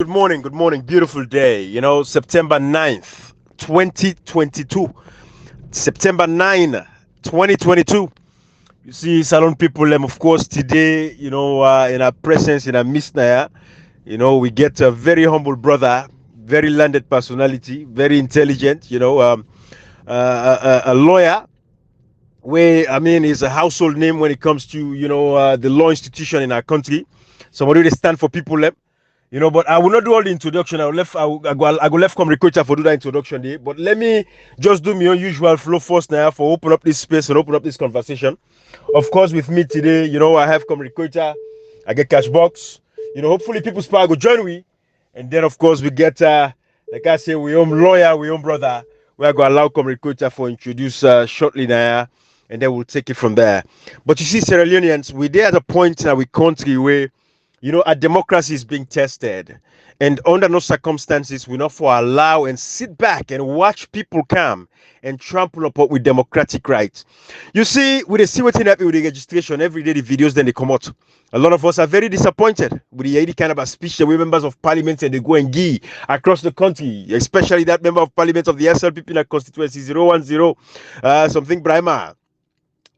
good morning, good morning. Beautiful day. September 9th, 2022. September 9, 2022. You see, Salon people, of course, today, in our presence, in our midst now, we get a very humble brother, very landed personality, very intelligent, a lawyer, where, I mean, is a household name when it comes to, the law institution in our country. Somebody they stand for people, but I will not do all the introduction. I go left come recruiter for do that introduction there. But let me just do my own usual flow first now for open up this space and open up this conversation. Of course, with me today, I have come recruiter, I get cash box. Hopefully people's power go join me. And then of course we get like I say, we own lawyer, we own brother. We are going to allow come recruiter for introduce shortly now, and then we'll take it from there. But you see, Sierra Leoneans, we're there at a point in our country where our democracy is being tested, and under no circumstances we not for allow and sit back and watch people come and trample upon with democratic rights. You see, we see what's happening with the registration every day. The videos then they come out. A lot of us are very disappointed with the kind of a speech that we members of parliament and they go and give across the country, especially that member of parliament of the SLPP in the constituency 010, something Brahma.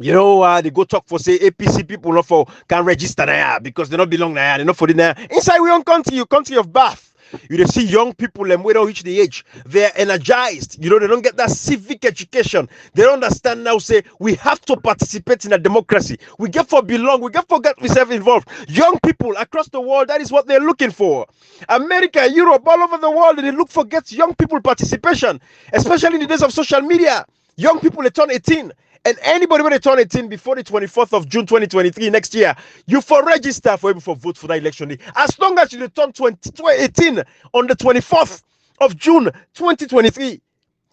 They go talk for say APC people not for can register now because they don't belong now. They're not for the now. Inside we own country, your country of birth. You see young people and we don't reach the age. They're energized. They don't get that civic education. They don't understand now. Say we have to participate in a democracy. We get for belong. We get for get ourselves involved. Young people across the world. That is what they're looking for. America, Europe, all over the world, they look for get young people participation, especially in the days of social media. Young people they turn 18. And anybody when they turn 18 before the 24th of June 2023 next year, you for register for vote for that election day. As long as you turn 18 on the 24th of June 2023,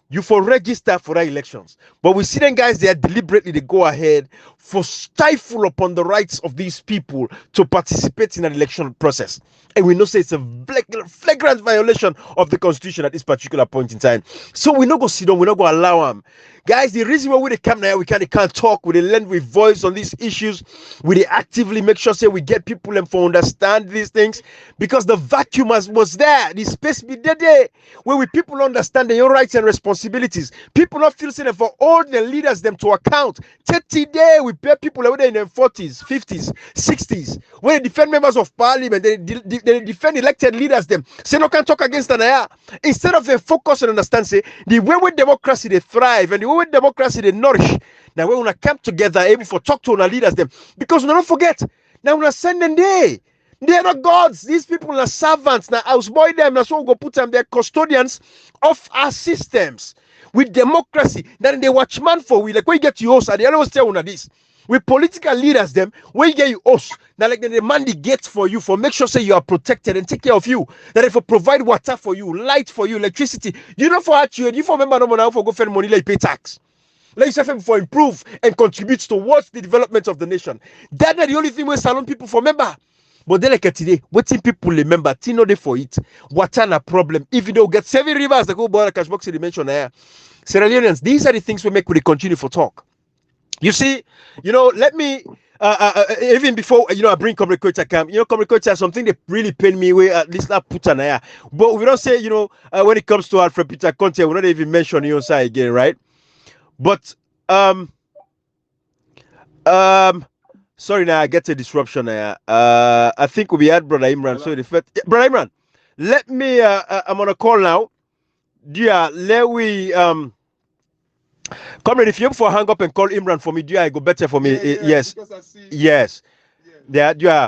you for register for that elections. But we see them guys, they are deliberately, they go ahead for stifle upon the rights of these people to participate in an election process. And we know say it's a flagrant violation of the constitution at this particular point in time. So we not go sit down, we not go allow them. Guys, the reason why we come now, we can't talk, we lend with voice on these issues, we actively make sure say we get people them for understand these things, because the vacuum was there, the space be there where we people understand their rights and responsibilities. People not feel saying for all the leaders them to account. 30 days we pay people whether in their 40s, 50s, 60s, when they defend members of parliament, they defend elected leaders them. Say no can talk against them. Instead of they focus and understand say the way with democracy they thrive and the way with democracy they nourish. Now when we come together able for talk to our leaders them, because we don't forget now we send them there. They are not gods. These people are servants. Now houseboy them. That's why we go put them. They're custodians of our systems. With democracy, then they watchman for we like when you get to us, and they always tell you this. With political leaders, them when you get you us, now like they demand the gates for you for make sure say you are protected and take care of you. That if I provide water for you, light for you, electricity, you know for what you for remember no now for go spend money like pay tax. Let yourself for improve and contribute towards the development of the nation. That's the only thing we salon people for remember. But then like today, waiting people remember, Tino day for it. Water na problem. If you don't get 7 rivers, they go border cash box they mention there. Sierra Leoneans, these are the things we make we continue for talk. You see, let me even before I bring communicator camp, communicator something that really pain me where at least not put an eye. But we don't say, when it comes to Alfred Peter Conte, we're not even mentioning your side again, right? But sorry now I get a disruption there. I think we had Brother Imran. So the first Brother Imran, let me I'm on a call now. Dear, let we comrade, if you for hang up and call Imran for me, do I go better for me? Yes. Yes. Yeah. Yeah.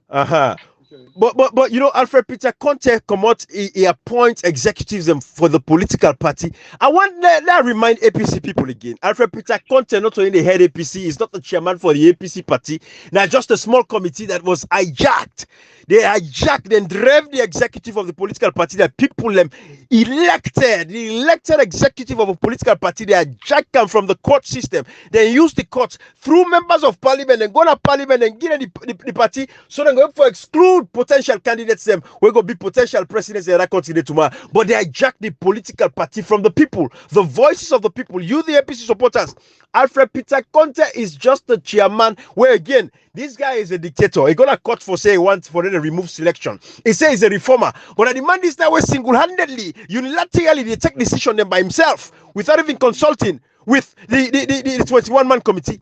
Uh-huh. Okay. But Alfred Peter Conte come out, he appoints executives for the political party. I want let remind APC people again. Alfred Peter Conte not only the head APC, he's not the chairman for the APC party. Now just a small committee that was hijacked. They hijacked and drove the executive of the political party that people elected. The elected executive of a political party, they hijacked them from the court system. They used the courts through members of parliament and go to parliament and get the party so they go for exclude potential candidates them. We're going to be potential presidents in that country tomorrow. But they hijack the political party from the people, the voices of the people. You, the APC supporters. Alfred Peter Conte is just the chairman. Where again, this guy is a dictator. He got a court for say he wants for them to remove selection. He says he's a reformer. But the man is that way single-handedly, unilaterally, they take decision them by himself without even consulting with the 21-man committee.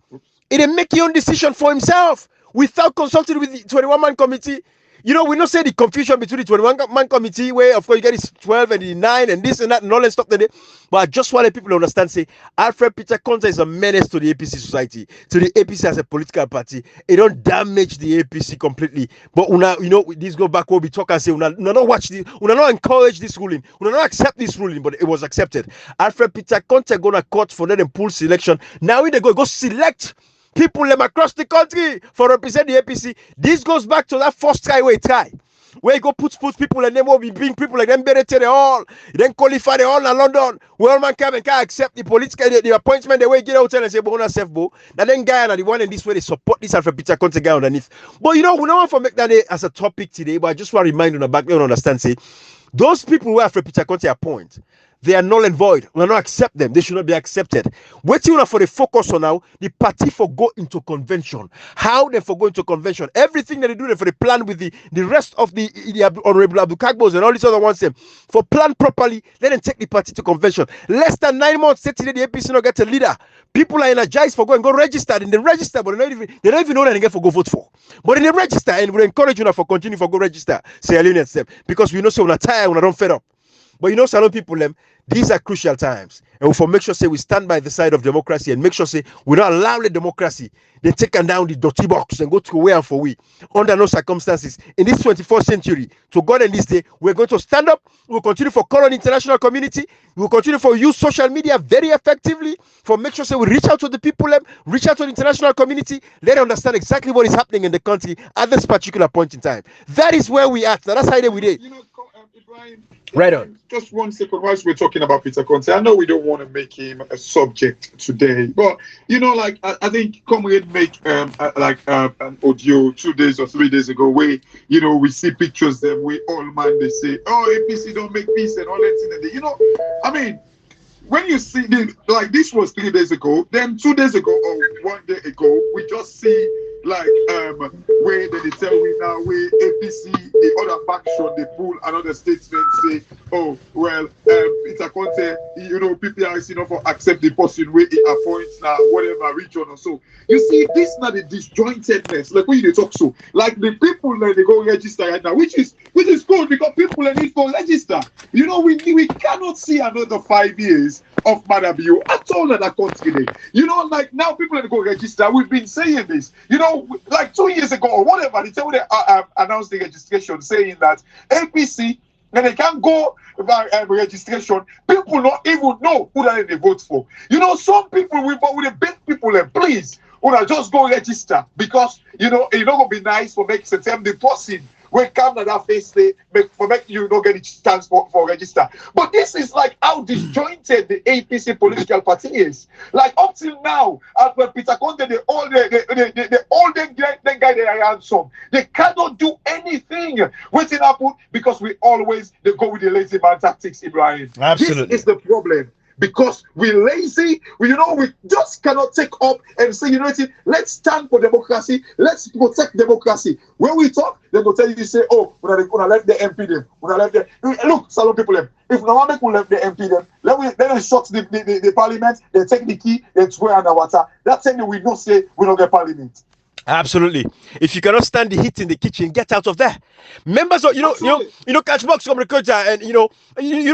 He didn't make his own decision for himself without consulting with the 21-man committee. You know, we not say the confusion between the 21-man committee, where of course you get this 12 and the 9 and this and that and all that stuff today. But I just want people to understand, say, Alfred Peter Conte is a menace to the APC society, to the APC as a political party. It don't damage the APC completely. But una, you know, this go back where we talk and say, una not watch this, una not encourage this ruling, una not accept this ruling, but it was accepted. Alfred Peter Conte gonna court for them and pull selection. Now they go select people them across the country for represent the APC. This goes back to that first try where you go put people and then will be bring people like them better they all then qualify the all in London. Well, man come and can't accept the political the appointment the way get out and say but on self bo. Now then guy and the one in this way they support this Alfred Peter Conte guy underneath. But you know we don't want to make that as a topic today, but I just want to remind you on the back, you understand, say those people who Alfred Peter Conte appoint, they are null and void. We will not accept them. They should not be accepted. Waiting for the focus on now, the party for go into convention. How they for go into convention. Everything that they do, they for the plan with the rest of the Honorable Abdul Kagbos and all these other ones. Them for plan properly, let them take the party to convention. Less than 9 months, today the APC not get a leader. People are energized for go and go register. And they register, but they don't even know that they get for go vote for. But in the register, and we encourage you now for continue for go register. Say alienate them because we know so we're not tired, we're not fed up. But you know, some people them. These are crucial times, and we for make sure say we stand by the side of democracy and make sure say we don't allow the democracy they take down the dirty box and go to where and for we under no circumstances in this 21st century. To God and this day, we're going to stand up. We'll continue for call on international community. We'll continue for use social media very effectively for make sure say we reach out to the people, reach out to the international community, let them understand exactly what is happening in the country at this particular point in time. That is where we are. That's how we did. You know, Ibrahim, right on. Just 1 second, whilst we're talking about Peter Conte, I know we don't want to make him a subject today, but you know, like I think Comrade make an audio 2 days or 3 days ago where you know we see pictures them where all man they say, oh APC don't make peace and all that thing, and you know, I mean, when you see this, like this was 3 days ago, then 2 days ago or 1 day ago, we just see like where they tell me now where APC the other faction they pull another statement say, oh well Peter Conte, you know, PPRC you know for accept the person where he appoints now whatever region or so. You see this now the disjointedness like when you talk so like the people that they go register right now, which is good because people that need to register. You know, we cannot see another 5 years of Madabiu at all in that country. You know, like now people that go register, we've been saying this, you know, like 2 years ago or whatever, they announced the registration saying that APC, and they can't go by registration, people don't even know who they vote for. You know, some people will beg people and please, just go register because, you know, it's not going to be nice for making the person when come to that face day for make you not get a chance for register. But this is like how disjointed the APC political party is. Like up till now, after Peter Conte, the guy they are handsome. They cannot do anything within happen because we always they go with the lazy man tactics, Ibrahim. Absolutely. This is the problem. Because we're lazy, we just cannot take up and say, you know what, let's stand for democracy, let's protect democracy. When we talk, they will tell you, say, oh, we're gonna let the MP them, we're gonna let the look, salon people them. If no one will let the MP them, let them shut the parliament, they take the key, they swear under water. That's saying we don't say we don't get parliament. Absolutely. If you cannot stand the heat in the kitchen, get out of there. Members of Catchbox from the culture, and you know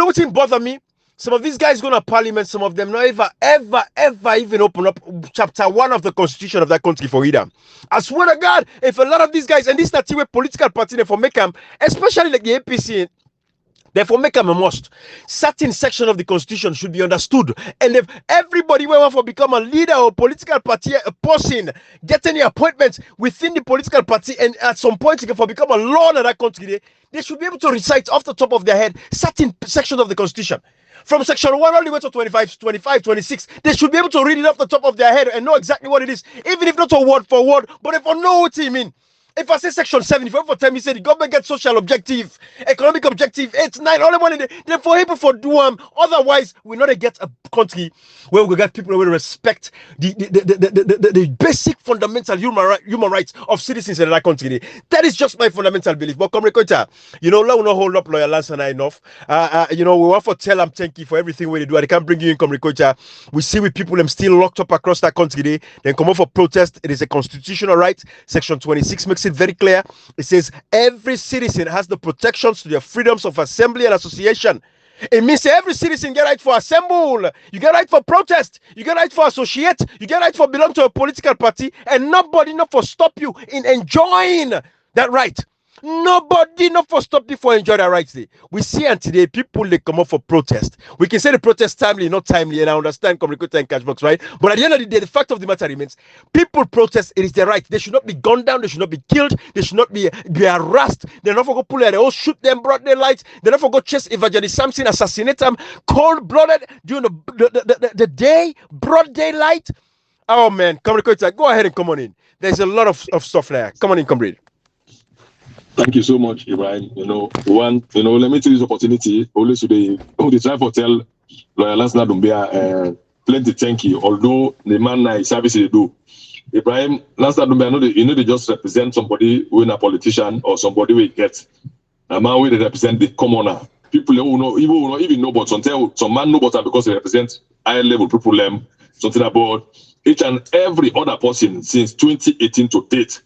what's bother me? Some of these guys go to parliament, some of them not ever even open up chapter 1 of the constitution of that country for either. I swear to God, if a lot of these guys, and this is not the way political party, they for make them, especially like the APC, therefore make them a must. Certain section of the constitution should be understood. And if everybody wants to become a leader or political party, a person, get any appointments within the political party, and at some point you can become a law in that country, they should be able to recite off the top of their head certain sections of the constitution. From section 1 all the way to 25, 26, they should be able to read it off the top of their head and know exactly what it is, even if not a word for word, but if I know what you mean. If I say section 7, if you ever tell me say the government gets social objective, economic objective, 8, 9, all the money, then for able for do otherwise we not get a country where we get people who will respect the basic fundamental human rights of citizens in that country. That is just my fundamental belief. But come Koita, let me not hold up Lawyer Lansana enough. We want to tell them thank you for everything we do. They can't bring you in come Koita. We see with people them still locked up across that country. Then come up for protest. It is a constitutional right. Section 26 makes it very clear. It says every citizen has the protections to their freedoms of assembly and association. It means every citizen get right for assemble, you get right for protest, you get right for associate, you get right for belong to a political party, and nobody not for stop you in enjoying that right. Nobody not for stop you for enjoy that right. We see and today people they come up for protest. We can say the protest timely, not timely, and I understand communicator and catchbox, right? But at the end of the day, the fact of the matter remains, people protest, it is their right. They should not be gunned down, they should not be killed, they should not be harassed. They're not for go pull it, they all shoot them, broad daylight, they're not for go chase Evangelist Samson, assassinate them, cold-blooded during the day, broad daylight. Oh man, communicator, go ahead and come on in. There's a lot of stuff there. Come on in, comrade. Thank you so much, Ibrahim. Let me take this opportunity always today. They try to tell Lawyer Lansana Dumbuya plenty thank you. Although the man nice service they do, Ibrahim Lansana Dumbuya, they just represent somebody who is a politician or somebody we get. A man where they represent the commoner. People who know even know but some man know but because they represent high level people something about each and every other person since 2018 to date.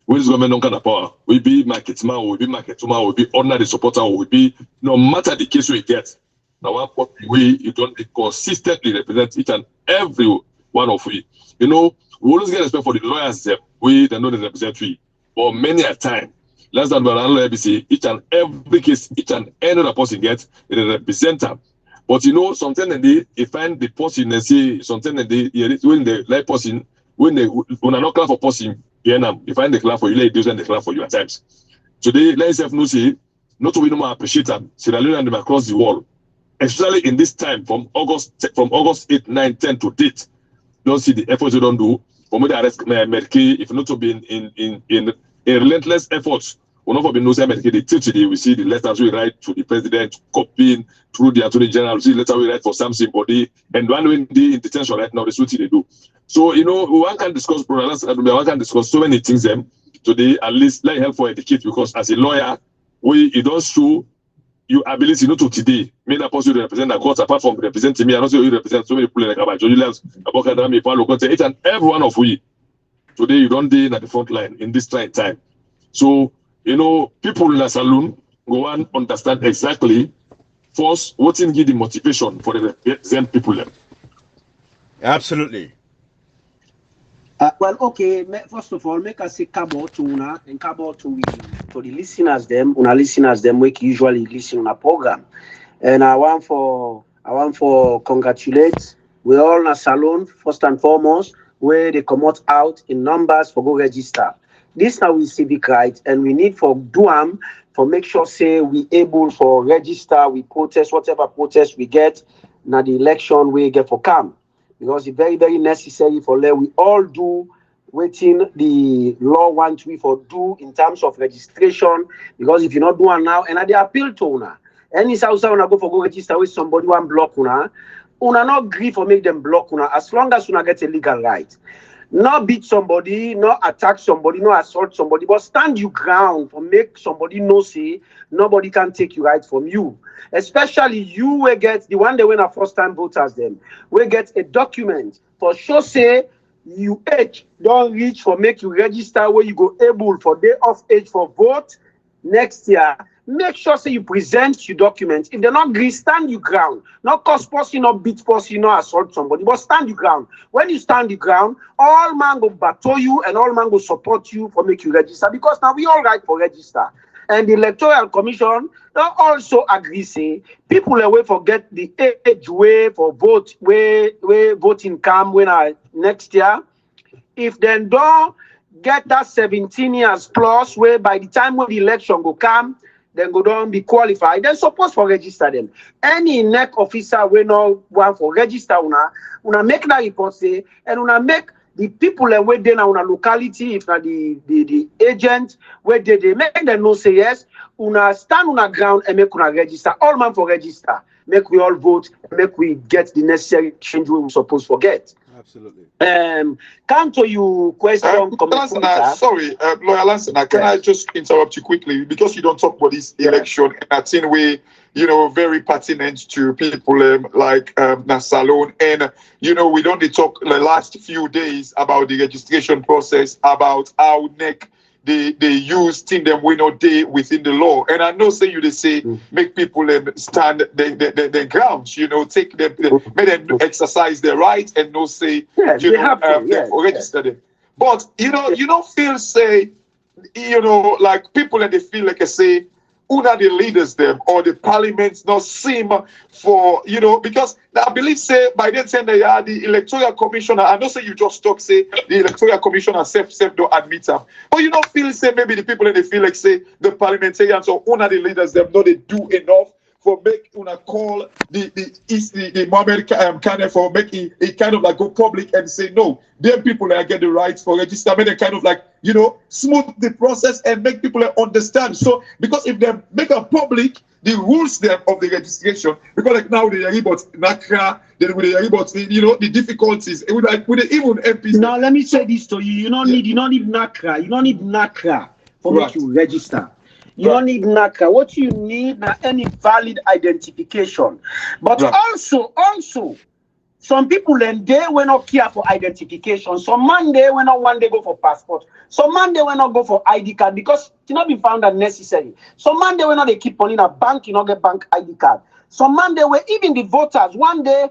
When this government don't kind of power, we be market man, we be market woman, we be ordinary supporter, we be no matter the case we get. Now one part we don't consistently represent each and every one of we. We always get respect for the lawyers we they know they represent we. But many a time, less than one lawyer APC, each and every case, each and any other person gets, they represent them. But sometimes they find the person and say something when the like person when are not clear for person. You find the clap for you, like those and the clap for you at times. Today, let yourself know, say, not to be no more appreciate them, Sierra Leone and them across the world, especially in this time from August 8, 9, 10 to date. Don't see the efforts you don't do. For me, the arrest Medicaid, if not to be in relentless efforts, we're not for being no say Medicaid. Today, we see the letters we write to the president, copying through the attorney general. We see the letter we write for Samson Body, and one when they in detention right now, that's what they do. So, one can discuss, one can discuss so many things today, at least let help for educate, because as a lawyer, you don't show your ability not to today. Many a person to represent the court, apart from representing me, and also you represent so many people like about Judicial, about Kadami, Paulo, each and every one of we. Today, you don't deal at the front line in this trying time. So, people in the saloon go and understand exactly first what in give the motivation for the represent people. Absolutely. Well, okay. First of all, make us say cabo to una and cabo to the listeners them. Una listeners them we usually listen on a program, and I want for congratulate we all in a salon first and foremost where they come out in numbers for go register. This now we civic right, and we need for do for make sure say we able for register, we protest whatever protest we get. Now the election we get for come. Because it's very, very necessary for we all do waiting the law wants we for do in terms of registration. Because if you're not doing now, and they appeal to una. Any South una go for go register with somebody one block una not agree for make them block una as long as una get a legal right. Not beat somebody, not attack somebody, not assault somebody, but stand your ground for make somebody know say nobody can take you right from you. Especially you will get the one they win a first time voters them. We get a document for sure say you age don't reach for make you register where you go able for day of age for vote next year. Make sure say you present your documents. If they're not agree, stand your ground. Not cause person, not beat person, not assault somebody, but stand your ground. When you stand your ground, all man go battle you and all man go support you for make you register. Because now we all right for register. And the Electoral Commission they also agree say people away forget the age way for vote where voting come when next year. If they don't get that 17 years plus where by the time when the election go come, then go down be qualified, then suppose for register them. Any NEC officer we no want for register una make that report say and una make the people where they now on a locality, if not the agent, where they make them know say yes, una stand on a ground and make una register. All man for register. Make we all vote, make we get the necessary change we were supposed to get. Absolutely. Come to your question. Sorry, Lawyer Lansana, can I just interrupt you quickly? Because you don't talk about this election, and I think we, very pertinent to people like Nasalone. And, we don't talk the last few days about the registration process, about how they use thing them we not day within the law. And I know say they say make people stand the grounds, take them, make them exercise their rights and no say register them. But you don't feel say, like people and they feel like I say, who are the leaders them or the parliaments not seem for because I believe say by then saying they are the electoral commissioner. I know say you just talk say the electoral commissioner self don't admit them, but you don't feel say maybe the people and they feel like say the parliamentarians or who are the leaders them not they do enough for make una call the Mohammed kind for make it kind of like go public and say no, them people that get the rights for register, make it kind of like smooth the process and make people understand. So because if they make a public the rules them of the registration, because like now they are about NACRA, then we are about the difficulties with even MPs. Now let me say this to you: you don't need NACRA, you don't need NACRA for make you register. You don't need NACRA. What you need is any valid identification. But also, some people then they will not care for identification. Some man they will not one day go for passport. Some man they will not go for ID card because it not be found unnecessary. Some man they will not they keep on in a bank, get bank ID card. Some man they will even the voters one day.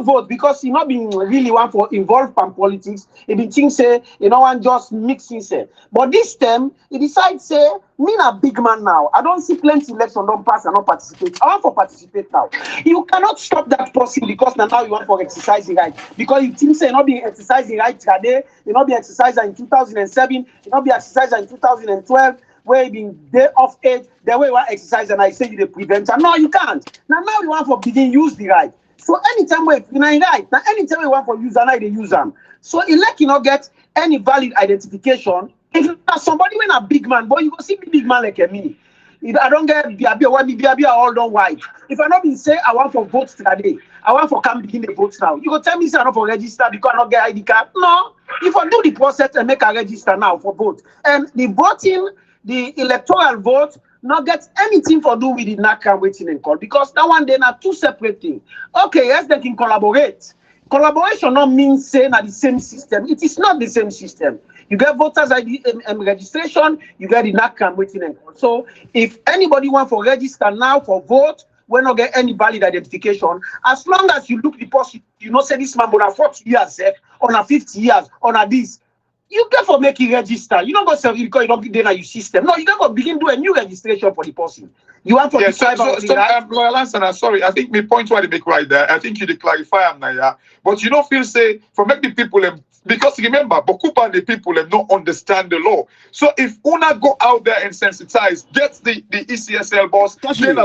Vote because he not been really want for involved in politics. He been think say one just mixing say. But this time he decides say me a big man now. I don't see plenty election don't pass and not participate. I want to participate now. You cannot stop that person because now you want for exercising right. Because you think say not be exercising right today, you not be exercising in 2007, you not be exercising in 2012. Where being day of age, the way you want exercise and I say you the preventer. No, you can't. Now you want for begin use the right. So anytime we right, now anytime we want for use and I they use them. So elect get any valid identification. If somebody when a big man, boy, you go see me big man like me. If I don't get be all done white. If I not been say I want for votes today, I want for come begin the votes now. You go tell me say I not for register because I not get ID card. No, if I do the process and make a register now for vote. And the voting, the electoral vote, not get anything to do with the NACRA waiting and call because that one they are two separate things. Okay, yes, they can collaborate. Collaboration not means saying that the same system. It is not the same system. You get voters ID registration, you get the NACRA waiting and call. So if anybody want to register now for vote, we not get any valid identification. As long as you look the person, say this man on 40 years, on 50 years, on this. You get for making register. You don't go serve because you don't be there in your system. No, you got to begin do a new registration for the person. You want to decide about the right? Lawyer Lansana, sorry, I think my point why they make right there. I think you did clarify them now, yeah. But you don't feel say for make the people because remember, Bokupa and the people don't understand the law. So if una go out there and sensitize, get the ECSL boss, then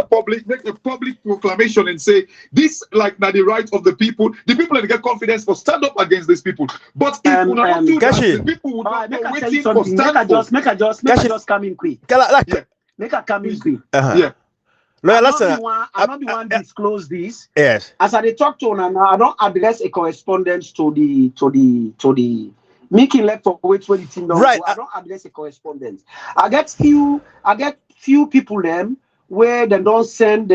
make a public proclamation and say this like now the right of the people that get confidence for stand up against these people. But if una don't do that, the people would not be waiting for stand up. Make a just come in quick. Make a come in quick. Yeah. I'm not the one disclose this. Yes. As I talk to now, I don't address a correspondence to the making left for which the team don't right. I don't address a correspondence. I get few people them where they don't send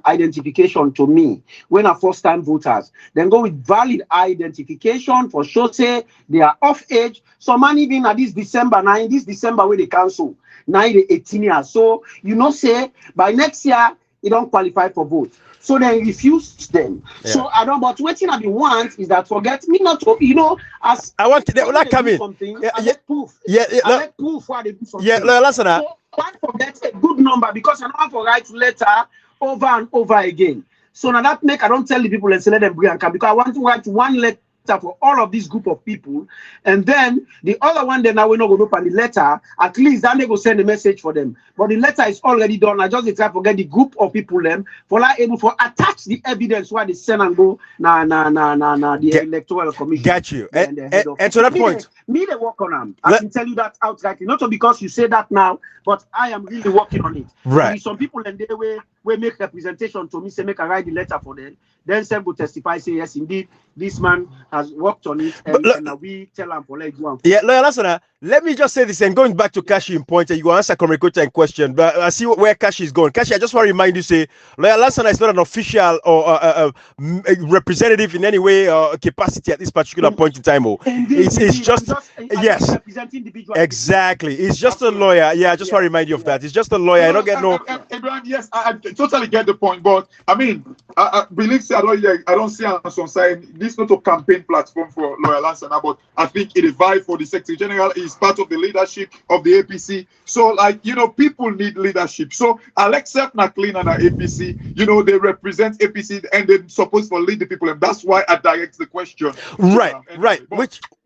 identification to me when are first time voters. Then go with valid identification for sure say they are of age. Some man even at this December where they cancel. Now they 18 years. So say by next year you don't qualify for vote. So they refuse them. Yeah. So I don't. But what I want is that forget me not to as I want they will not come in. Something. I get proof. Yeah. I get proof why they do something. Yeah. Lawyer Lansana. So I forget a good number because I don't have to write letter over and over again. So now that make I don't tell the people and say let them bring and come because I want to write one letter letter for all of this group of people, and then the other one, then now we not going to open the letter. At least then they go send a message for them. But the letter is already done. I just try to get the group of people them for like able for attach the evidence why they send and go the electoral commission. Got you. And to that point, me they work on them. I can tell you that outrightly. Not because you say that now, but I am really working on it. Right. Some people and they will make representation to me, say make I write the letter for them. Then some will testify, say yes, indeed, this man has worked on it, and we tell him for like one. Yeah, Lawyer Lansana, let me just say this, and going back to Kashi in point, and you answer Comrade in question, but I see where Kashi is going. Kashi, I just want to remind you, say, Lawyer Lansana is not an official or a representative in any way or capacity at this particular point in time. It's just yes, exactly. It's just a lawyer. Yeah, I just want to remind you of that. It's just a lawyer. I don't get no. Abraham, yes, I totally get the point, but I mean, I believe I don't see on some side. This is not a campaign platform for Lawyer Lansana, but I think it is vital for the Secretary General. Is part of the leadership of the APC. So, like, you know, people need leadership. So, Alexa McLean and our APC, you know, they represent APC and they're supposed to lead the people. And that's why I direct the question. Right, anyway, right. But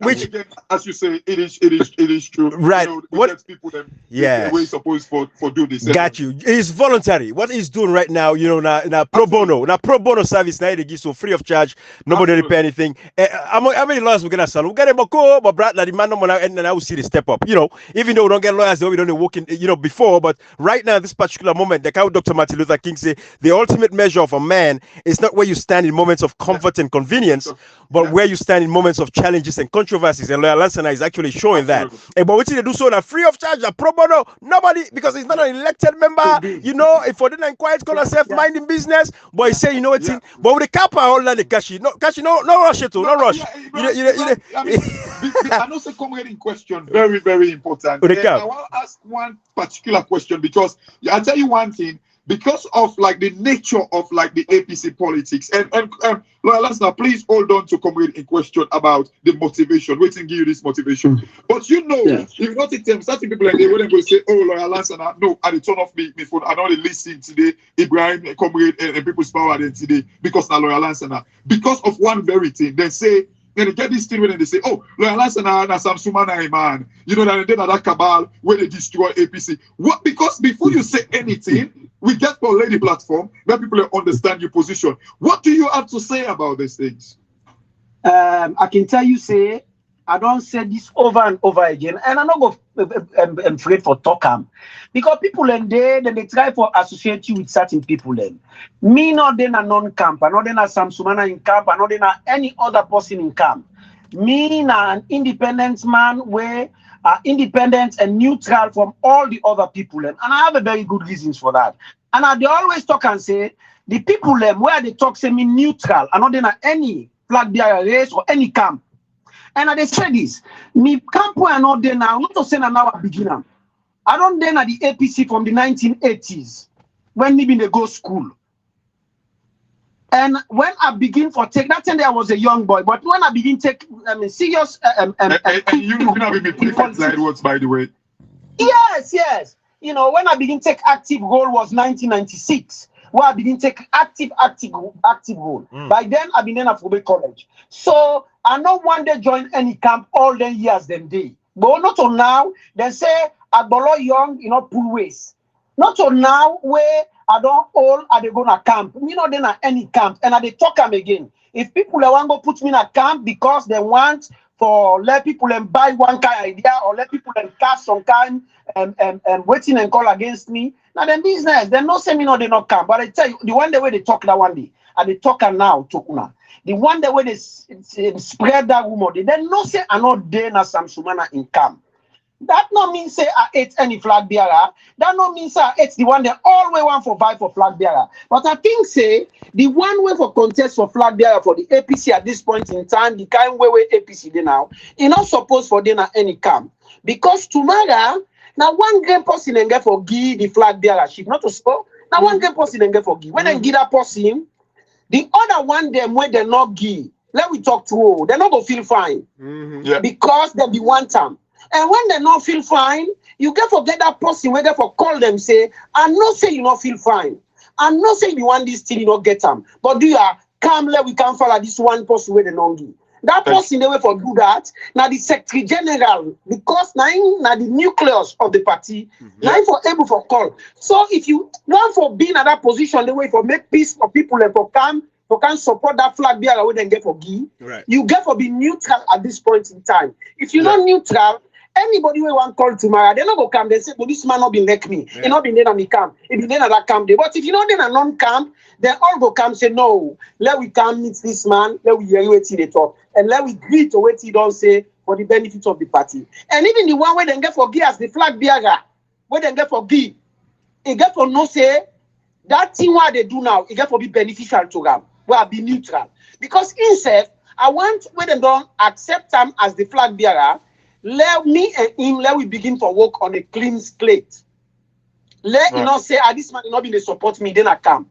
Which, again, as you say, it is true. Right. You know, What people them yeah. the way supposed for do this. Got you. It's voluntary. What he's doing right now, you know, now pro bono service now they give so free of charge. Nobody repay anything. How many lawyers we're gonna sell? We get a bako, but Brad, the man no and then I will see the step up. You know, even though we don't get lawyers, we don't work in, you know, before, but right now, this particular moment, like how Dr. Martin Luther King say, the ultimate measure of a man is not where you stand in moments of comfort and convenience, but where you stand in moments of challenges and controversies. And Lawyer Lansana is actually showing that. But what they do so now free of charge, pro bono, nobody, because he's not an elected member, you know, if for the quiet call herself minding business, but he say, you know what, but with the cap all that the Kashi, no rush it, no rush. I know say comrade in question, very, very important. I want to ask one particular question because I'll tell you one thing, because of like the nature of like the APC politics, and Lawyer Lansana, please hold on to comrade in question about the motivation, waiting give you this motivation. But you know, if you not take them, certain people and they wouldn't go say, oh, Lawyer Lansana, no, I turn off my phone, I don't listen today, Ibrahim, comrade, and people's power today, because now Lawyer Lansana, because of one very thing, they say, and they get this thing when they say, oh, Lawyer Lansana na some Sumana man. You know that they did that cabal where they destroy APC. What? Because before you say anything, we get for lady platform where people understand your position. What do you have to say about these things? I can tell you, say, I don't say this over and over again, and I'm not going afraid for talk because people and they try for associate you with certain people. Then me not then a non-camp, I not then a Samsumana in camp, I not then a any other person in camp. Me na an independent man where independent and neutral from all the other people, and I have a very good reasons for that. And they always talk and say the people where they talk say me neutral, I not then a any flag bearer race or any camp. And they say this, me camp where I not there now, not to say now a beginner. I don't then at the APC from the 1980s when me been they go school. And when I begin for take that time, I was a young boy, but when I begin take serious and you have been prefect side words, by the way. Yes. You know, when I begin take active role was 1996. Where I begin take active role. By then I been in Afrobe College. So I not one day join any camp all the years them day. But not till now, they say I below young, you know, pull ways. Not till now where I don't all are they gonna camp. You know, then at any camp and they talk them again. If people want to put me in a camp because they want for let people buy one kind of idea or let people cast some kind and waiting and call against me. Now them business, they no say me no they not camp. But I tell you, the one day where they talk that one day, and they talk now to the one day where they spread that rumor, they no say I not there na Samsumana in camp. That no mean say I hate any flag bearer. That no mean say I hate the one they always want for buy for flag bearer. But I think say the one way for contest for flag bearer for the APC at this point in time, the kind way APC they now, it not supposed for them any camp. Because tomorrow, now one great person and get for give the flag bearership, not to spoil. Now one great person and get for give. When they give that person, the other one them where they not give. Let we talk to they're not gonna feel fine. Because they be one time. And when they not feel fine, you get forget that person where they for call them say, I not say you not feel fine. I'm not saying you want this thing you not get them. But do you come let we can follow this one person where they not give. That person they way for do that. Now the Secretary General, because now the nucleus of the party, now for able for call. So if you want for being at that position, the way for make peace for people and for can support that flag bearer when they get for give, you get for be neutral at this point in time. If you're not neutral, anybody we want call tomorrow, they're not go come. They say, but this man not be like me. He not been there on the camp. He been there at that camp day. But if you know then a non-camp, then all go come say no. Let we come meet this man. Let we hear what he talk, and let we agree to what he don't say for the benefit of the party. And even the one where they get for give as the flag bearer, where they get for give, it get for no say that thing what they do now, it get for be beneficial to them. Well, be neutral because instead, I want when they don't accept him as the flag bearer. Let me and him, let we begin to work on a clean slate. Let you not say, this man not be support me, then I come.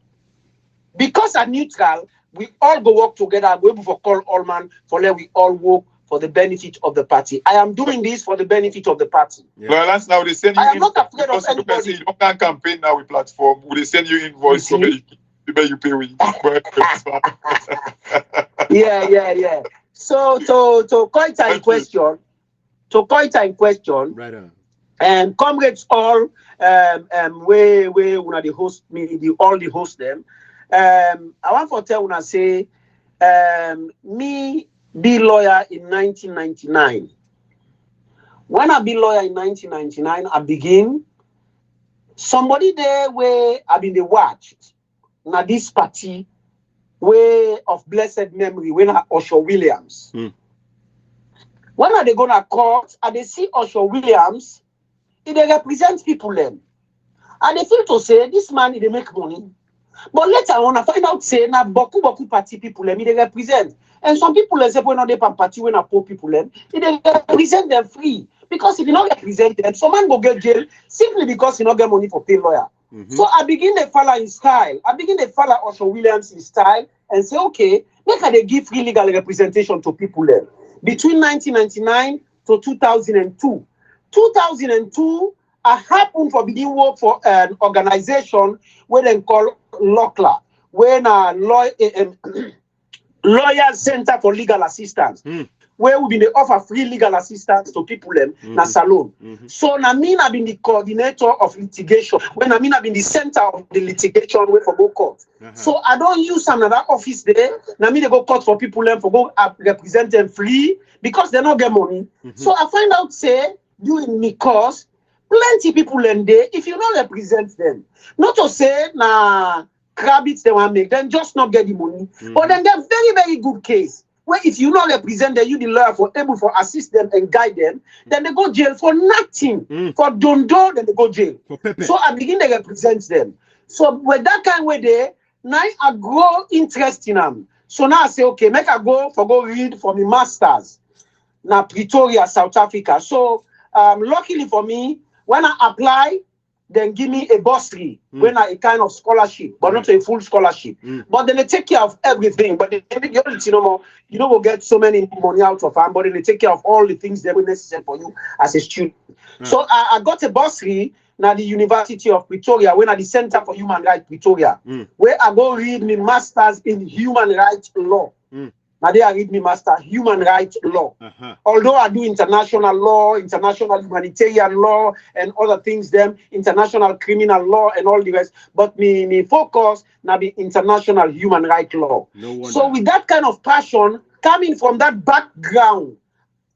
Because I'm neutral, we all go work together, go able for call all man, for let we all work for the benefit of the party. I am doing this for the benefit of the party. Well, that's now they send you. I am not afraid of anybody. You don't campaign now with platform. Will they send you invoice so that you pay with? Yeah. So to quite a question. So quite in question, right on. And comrades all, where una the host me, all the host them. I want to tell una say, me be lawyer in 1999. When I be lawyer in 1999, I begin. Somebody there where I been the watched. Now this party, way of blessed memory, when I Osho Williams. When are they gonna court? And they see Osho Williams, they represent people then. And they feel to say this man they make money. But later on, I find out say na boku party people them they represent. And some people they say when they party when are poor people them, they represent them free. Because if you not represent them, some man go get jail simply because you not get money for pay lawyer. So I begin to follow in style. I begin to follow Osho Williams in style and say, okay, make they give free legal representation to people then. Between 1999 to 2002. 2002, I happened for beginning work for an organization where they call LOCLA, where Lawyer Center for Legal Assistance, where we been offer free legal assistance to people na salon. So na me I been the coordinator of litigation. When I mean I been the center of the litigation where for go court. So I don't use another office there. Na me they go court for people for go represent them free because they not get money. So I find out say during me course plenty people there if you not represent them. Not to say na crabbits they want make them just not get the money. But then they're very good case. Where if you not represent them, you the lawyer for able for assist them and guide them, then they go jail for nothing. For dondo, then they go jail. So I begin to represent them. So with that kind of way there, now I grow interest in them. So now I say, okay, make I go read for my masters. Now Pretoria, South Africa. So luckily for me, when I apply, then give me a bursary when I a kind of scholarship, but not a full scholarship. But then they take care of everything. But they you don't get so many money out of them, but then they take care of all the things that were necessary for you as a student. So I got a bursary now the University of Pretoria, when at the Center for Human Rights Pretoria, where I go read me masters in human rights law. Now they I read me master human rights law. Although I do international law, international humanitarian law, and other things, them international criminal law and all the rest. But me focus now be international human rights law. So with that kind of passion, coming from that background,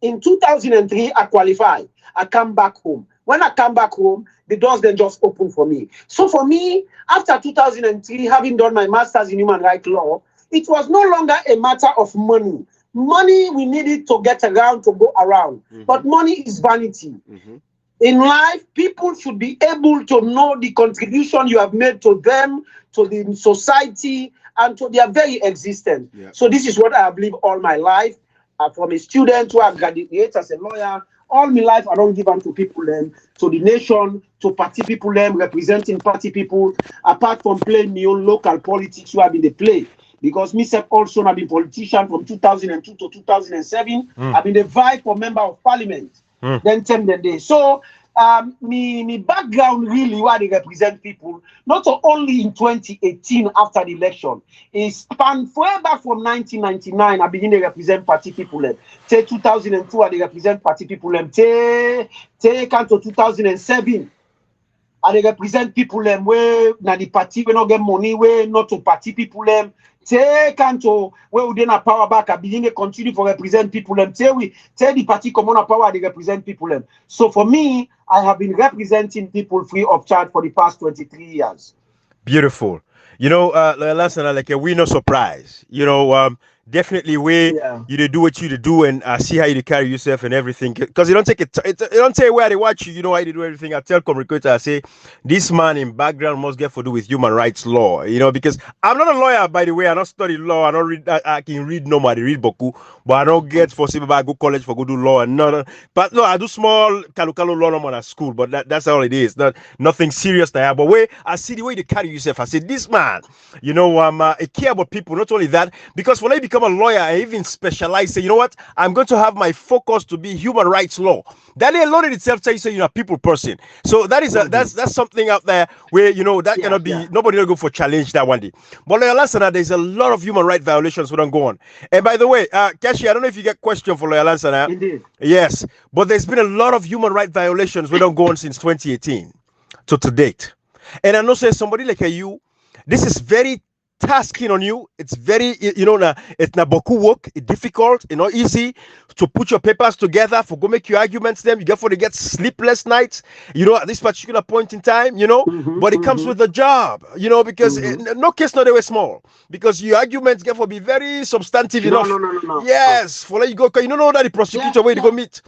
in 2003 I qualified. I come back home. When I come back home, the doors then just open for me. So for me, after 2003, having done my master's in human rights law, it was no longer a matter of money. Money we needed to get around, to go around. But money is vanity. In life, people should be able to know the contribution you have made to them, to the society, and to their very existence. So this is what I have lived all my life. From a student to a graduate as a lawyer, all my life I don't give them to people then, to the nation, to party people them, representing party people, apart from playing my own local politics who have been the play. Because myself also have been politician from 2002 to 2007. I've been the vice for member of parliament. Then 10 the day. So me background really why they represent people, not only in 2018 after the election, is span way back from 1999. I begin to represent party people. Say 2002, I represent party people. Take to 2007. I represent people where na the party we not get money, where not to party people take to where we then power back. I begin to continue to represent people tell the party come on power, they represent people So for me, I have been representing people free of charge for the past 23 years. Beautiful. Lawyer Lansana, like we no surprise. Definitely you do what you do and see how you carry yourself and everything. Because you don't take it. You don't say where they watch you. You know how you do everything. I tell communicator, I say this man in background must get to do with human rights law. Because I'm not a lawyer, by the way. I don't study law. I don't read. I can read normally, read boku, but I don't get for simple. I go college for go do law and no. But no, I do small kalu law normal at school. But that's all it is. Nothing serious there. But where I see the way you carry yourself, I say this man. I care about people. Not only that, because when I become a lawyer, I even specialize. Say, you know what? I'm going to have my focus to be human rights law. That alone in itself tells you, you're a people person. So that is that's something out there where that cannot be. Nobody will go for challenge that one day. But Lawyer Lansana, there's a lot of human rights violations we don't go on. And by the way, Kashi, I don't know if you get question for Lawyer Lansana. Indeed. Yes, but there's been a lot of human rights violations we don't go on since 2018 to date. And I know say somebody like you, this is very tasking on you. It's very, it's not boku work. It's difficult, easy to put your papers together for go make your arguments. Them you get sleepless nights. At this particular point in time. But it comes with the job. Because no case not they small. Because your arguments get for be very substantive enough. No. Yes, for let you go. You know that the prosecutor where to go meet.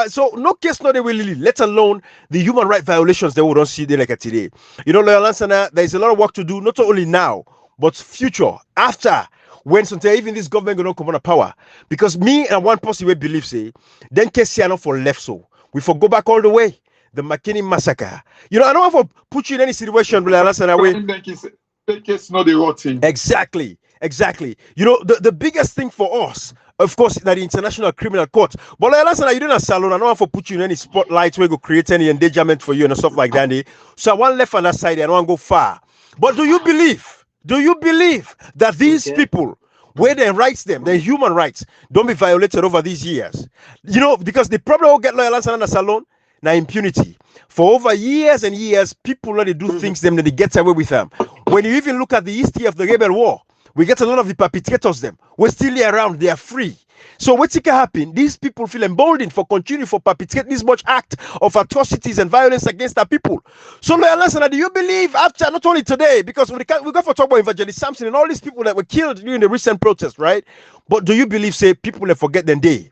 So no case not they will really. Let alone the human rights violations they will don't see there like today. Lawyer Lansana, there is a lot of work to do. Not only now, but future, after, when sometimes even this government gonna come on power. Because me and one person we believe say, then case not for left so. We for go back all the way. The McKinney massacre. I don't want to put you in any situation where the case not the rotting. Exactly. The biggest thing for us, of course, that the International Criminal Court. But Lawyer Lansana, you didn't salon. I don't want to put you in any spotlight where go create any endangerment for you and stuff like that. So I want left on that side. I don't want to go far. But do you believe that these people, where their rights, their human rights, don't be violated over these years? Because the problem will get Lawyer Lansana in the salon, now impunity. For over years and years, people let they do things them, then they get away with them. When you even look at the history of the rebel war, we get a lot of the perpetrators them. We're still around, they are free. So what's can happen? These people feel emboldened for continuing for perpetrating this much act of atrocities and violence against our people. So Lawyer Lansana, do you believe after not only today, because we got for talk about Evangelist Samson and all these people that were killed during the recent protest, right? But do you believe, say, people that forget their day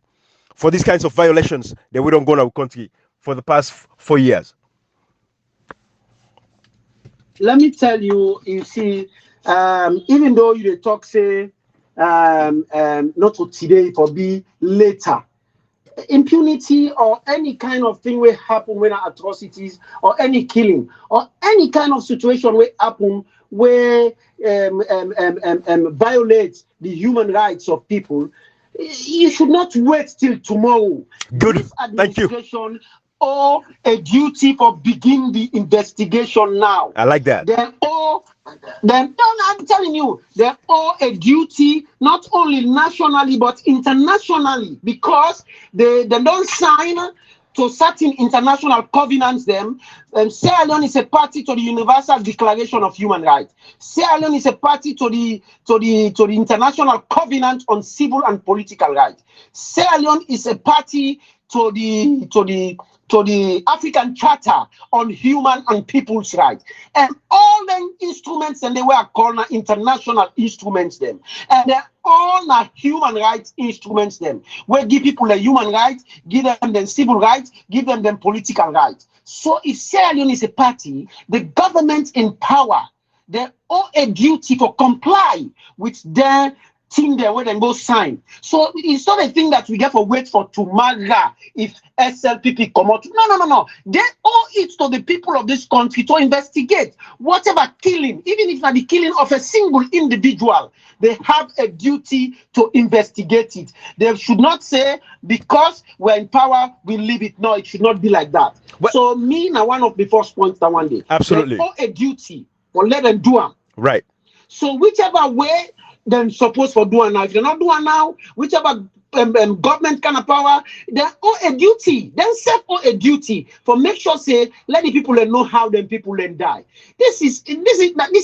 for these kinds of violations that we don't go in our country for the past 4 years? Let me tell you, you see, even though you talk say not for today, for be later. Impunity or any kind of thing will happen when atrocities or any killing or any kind of situation will happen where violates the human rights of people. You should not wait till tomorrow. Good. This Thank you. Or a duty for begin the investigation now. I like that. I'm telling you, they owe a duty not only nationally but internationally, because they don't sign to certain international covenants. Sierra Leone is a party to the Universal Declaration of Human Rights. Sierra Leone is a party to the International Covenant on Civil and Political Rights. Sierra Leone is a party to the African Charter on Human and People's Rights. And all the instruments, and they were called international instruments them. And they're all human rights instruments them. We give people the human rights, give them the civil rights, give them the political rights. So if Sierra Leone is a party, the government in power, they owe a duty to comply with their thing there where they go sign. So it's not a thing that we get for wait for tomorrow if SLPP come out. No. They owe it to the people of this country to investigate whatever killing, even if not the killing of a single individual. They have a duty to investigate it. They should not say because we're in power we leave it. No, it should not be like that. What? So me now one of the first points that one day. Absolutely. They owe a duty or let them do them. Right. So whichever way they're supposed for doing now, if they're not doing now, whichever government kind of power, they owe a duty. Then self owe a duty for make sure say let the people know how them people then die. This is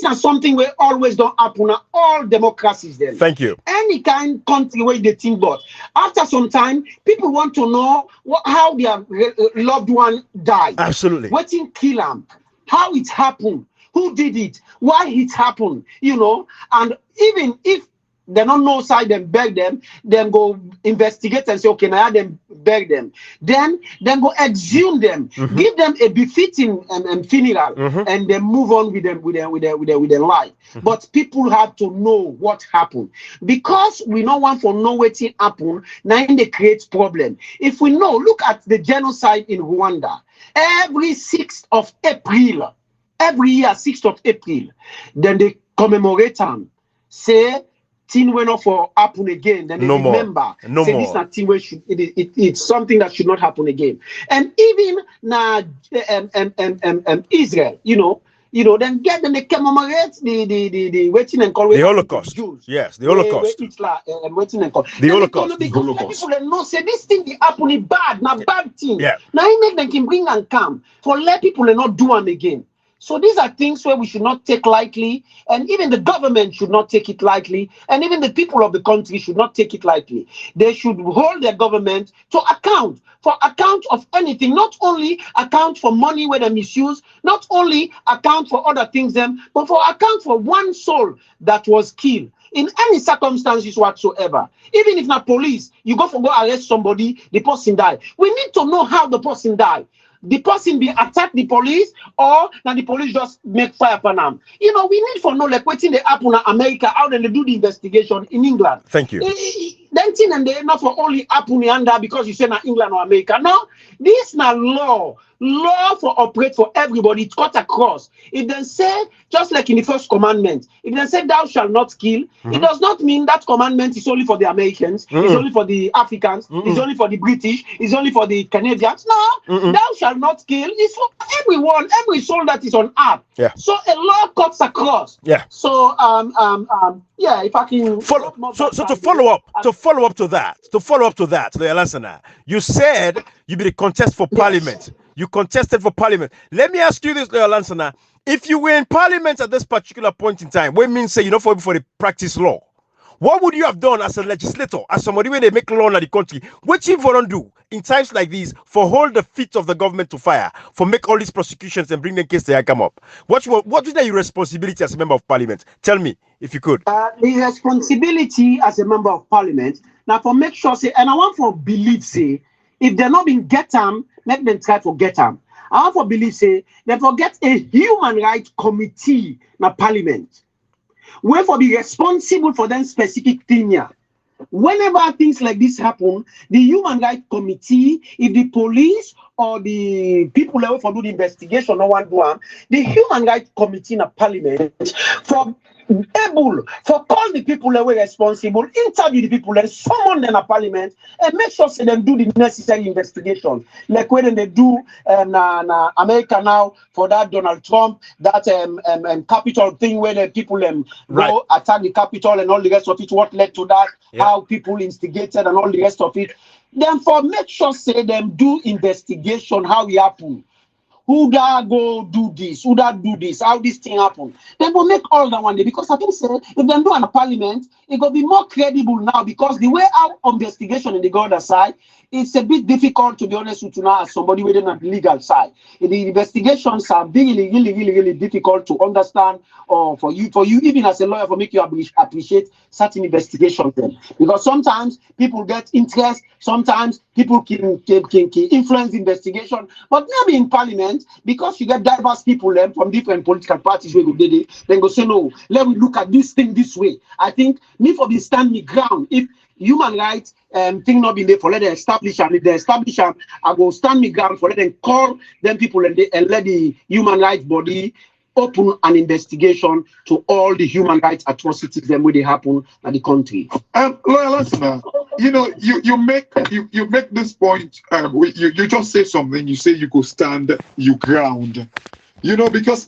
not something where always don't happen in all democracies. Then Thank you. any kind country where they think about after some time, people want to know how their loved one died. Absolutely. What kill them, how it happened. Who did it? Why it happened? And even if they don't know side and beg them, then go investigate and say, okay, now them beg them. Then go exhume them, give them a befitting funeral, and then move on with their life. But people have to know what happened because we don't want to know what happened. Now they create problem. If we know, look at the genocide in Rwanda. Every 6th of April. Every year, 6th of April, then they commemorate them. Say, thing went off for happen again. Then they remember. No say more. this not thing where it's something that should not happen again. And even now, Israel, then they commemorate the waiting and call the Holocaust. Jews. Yes, the Holocaust. Waiting and call The Holocaust. People know say this thing they happen bad, now bad thing. Yeah. Now he make them can bring and come for let people not do them again. So these are things where we should not take lightly, and even the government should not take it lightly, and even the people of the country should not take it lightly. They should hold their government to account for account of anything, not only account for money where they misuse, not only account for other things, but for account for one soul that was killed. In any circumstances whatsoever, even if not police, you go arrest somebody, the person died. We need to know how the person died. The person be attack the police or now the police just make fire for them. We need to know like what's in the happen in America, how then they do the investigation in England. Thank you. Then thing and they not for only happen in under because you say na England or America. No, this na law for operate for everybody. It's cut across. If they say just like in the first commandment, if they say thou shalt not kill, it does not mean that commandment is only for the Americans, it's only for the Africans, it's only for the British, it's only for the Canadians. No, thou shalt not kill is for everyone, every soul that is on earth. Yeah. So a law cuts across. Yeah. So yeah, if I can follow. So to follow up to that, Lawyer Lansana, you said you be the contest for parliament. You contested for parliament. Let me ask you this, Lawyer Lansana. If you were in parliament at this particular point in time, what means say for the practice law, what would you have done as a legislator, as somebody when they make law in the country? What you don't do in times like these for hold the feet of the government to fire, for make all these prosecutions and bring the case to come up? What is your responsibility as a member of parliament? Tell me if you could. The responsibility as a member of parliament now for make sure say, and I want for believe say, if they're not being get them, let them try to get them. I want for believe say they forget a human rights committee na parliament. Where for be responsible for them specific thing here. Whenever things like this happen, the human rights committee, if the police or the people level for do the investigation, no one do them, the human rights committee in a parliament for able for call the people that were responsible, interview the people and summon them a parliament and make sure say them do the necessary investigation. Like when they do America now for that Donald Trump, that Capitol thing where the people go attack the Capitol and all the rest of it, what led to that, how people instigated and all the rest of it. Then for make sure say them do investigation, how it happened. Who da go do this? Who da do this? How this thing happen? Then we'll make all that one day because I think say if them do on a parliament, it will be more credible now because the way our investigation in the other side it's a bit difficult, to be honest with you now, as somebody within the legal side. The investigations are really difficult to understand, or for you even as a lawyer, for make you appreciate certain investigations then. Because sometimes people get interest, sometimes people can influence the investigation, but maybe in parliament, because you get diverse people then from different political parties where then go say, no, let me look at this thing this way. I think me for the stand me ground. If human rights thing not be there for let them establish, and if they establish them, I go stand me ground for let them call them people and let the human rights body open an investigation to all the human rights atrocities them where they happen in the country. Lawyer Lansana, you know, you make this point. You just say something. You say you go stand your ground. You know, because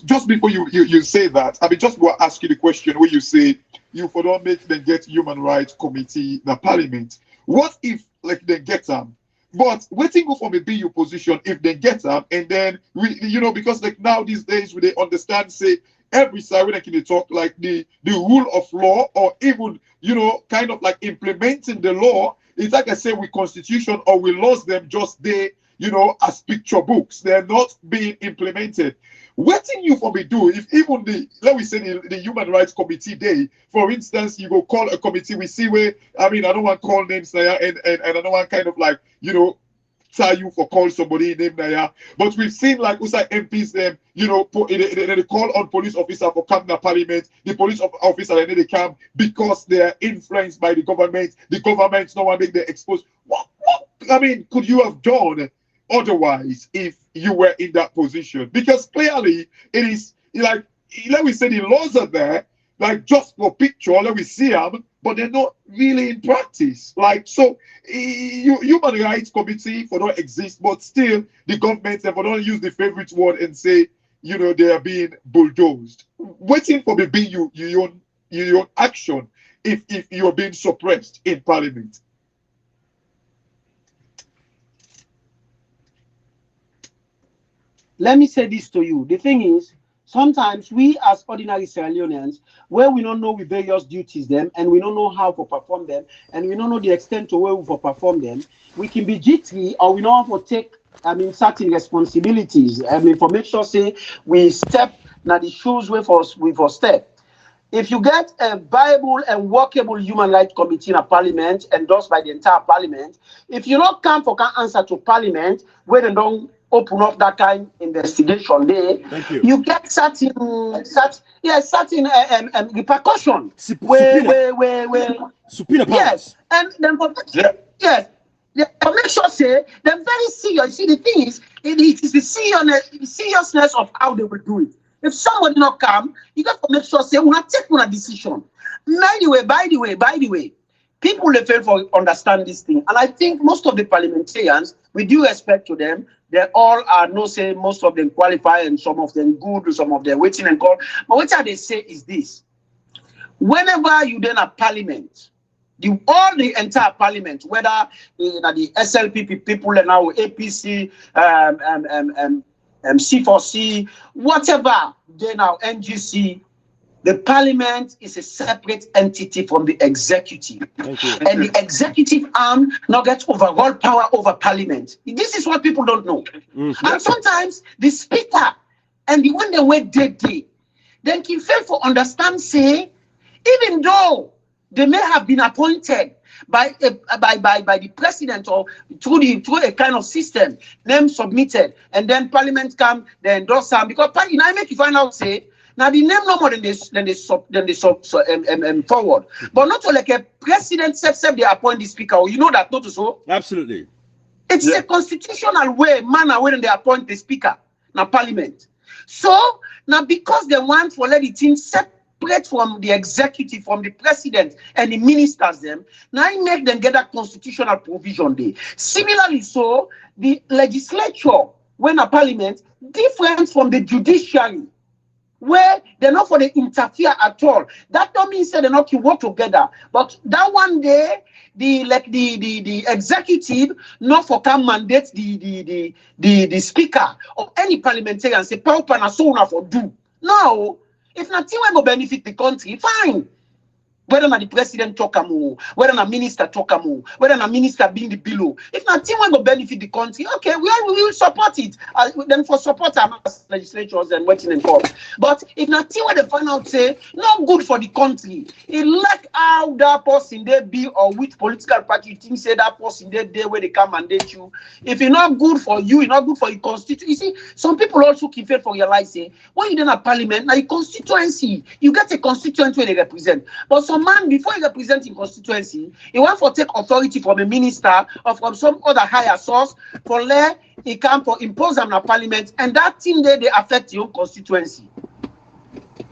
just before you say that, I mean, just want to ask you the question where you say you for don't make them get human rights committee in the parliament. What if like they get them? But waiting go for maybe your position if they get them, and then you know, because like now these days we they understand say every side when they can talk like the rule of law, or even you know kind of like implementing the law. It's like I say with constitution or we lost them just there, you know, as picture books. They're not being implemented. What thing you for me do if even let me say the Human Rights Committee day, for instance, you go call a committee, we see where I mean I don't want to call names there and I don't want kind of like, you know, tell you for call somebody name there. But we've seen like USA MPs them, you know, they call on police officer for come to parliament. The police officer they come because they are influenced by the government. The government no one make them exposed. What I mean, could you have done otherwise if you were in that position? Because clearly it is like, let me say the laws are there like just for picture, let me see them, but they're not really in practice. Like, so human rights committee for don't exist, but still the government for don't use the favorite word and say, you know, they are being bulldozed, waiting for maybe your action if you're being suppressed in parliament. Let me say this to you. The thing is, sometimes we as ordinary Sierra Leoneans, where we don't know with various duties them, and we don't know how to perform them, and we don't know the extent to where we perform them, we can be jittery or we don't have to take, I mean, certain responsibilities. I mean, for make sure say we step now the shoes we for step. If you get a viable and workable human rights committee in a parliament endorsed by the entire parliament, if you don't come for can answer to parliament where they don't open up that kind of investigation there, you get certain repercussion. Subpoena yes, and then yes, for make sure say they're very serious. See, the thing is, it is the seriousness of how they will do it. If somebody not come, you got to make sure say we not take one decision. By the way, people they fail for understand this thing, and I think most of the parliamentarians, with due respect to them, they all are no say most of them qualify and some of them good, some of them waiting and call. But what they say is this: whenever you then a parliament, the entire parliament, whether the SLP people and now APC, C4C, whatever, they now NGC, the parliament is a separate entity from the executive. And the executive arm now gets overall power over parliament. This is what people don't know. And sometimes the speaker and the one they wait day, then can fail for understand say, even though they may have been appointed by the president or through a kind of system, name submitted, and then parliament come, they endorse them, because I make you find out say now the name no more than they forward. But not so like a president said they appoint the speaker, or you know that not so? Absolutely. It's a constitutional manner when they appoint the speaker now parliament. So now because they want for let the team separate from the executive, from the president and the ministers them, now I make them get a constitutional provision there. Similarly, so the legislature, when a parliament, different from the judiciary, where they're not for the interfere at all. That don't mean say they're not to work together. But that one day, the executive not for can mandate the speaker or any parliamentarian say power na so na for do. No, if nothing will benefit the country, fine. Whether the president talk whether the minister talk whether the minister being the below. If not team will go benefit the country, okay, we will support it. Then for support our legislatures and waiting in court. But if not team where they find out say not good for the country, it like how that person they be or which political party you think say that person they there where they come mandate you. If it's not good for you, it's not good for your constituency. You see, some people also keep faith for your life say when you then a parliament, now your constituency, you get a constituency where they represent. But some man before he represents in constituency, he want to take authority from a minister or from some other higher source for let he can for impose them in parliament, and that thing there they affect your constituency.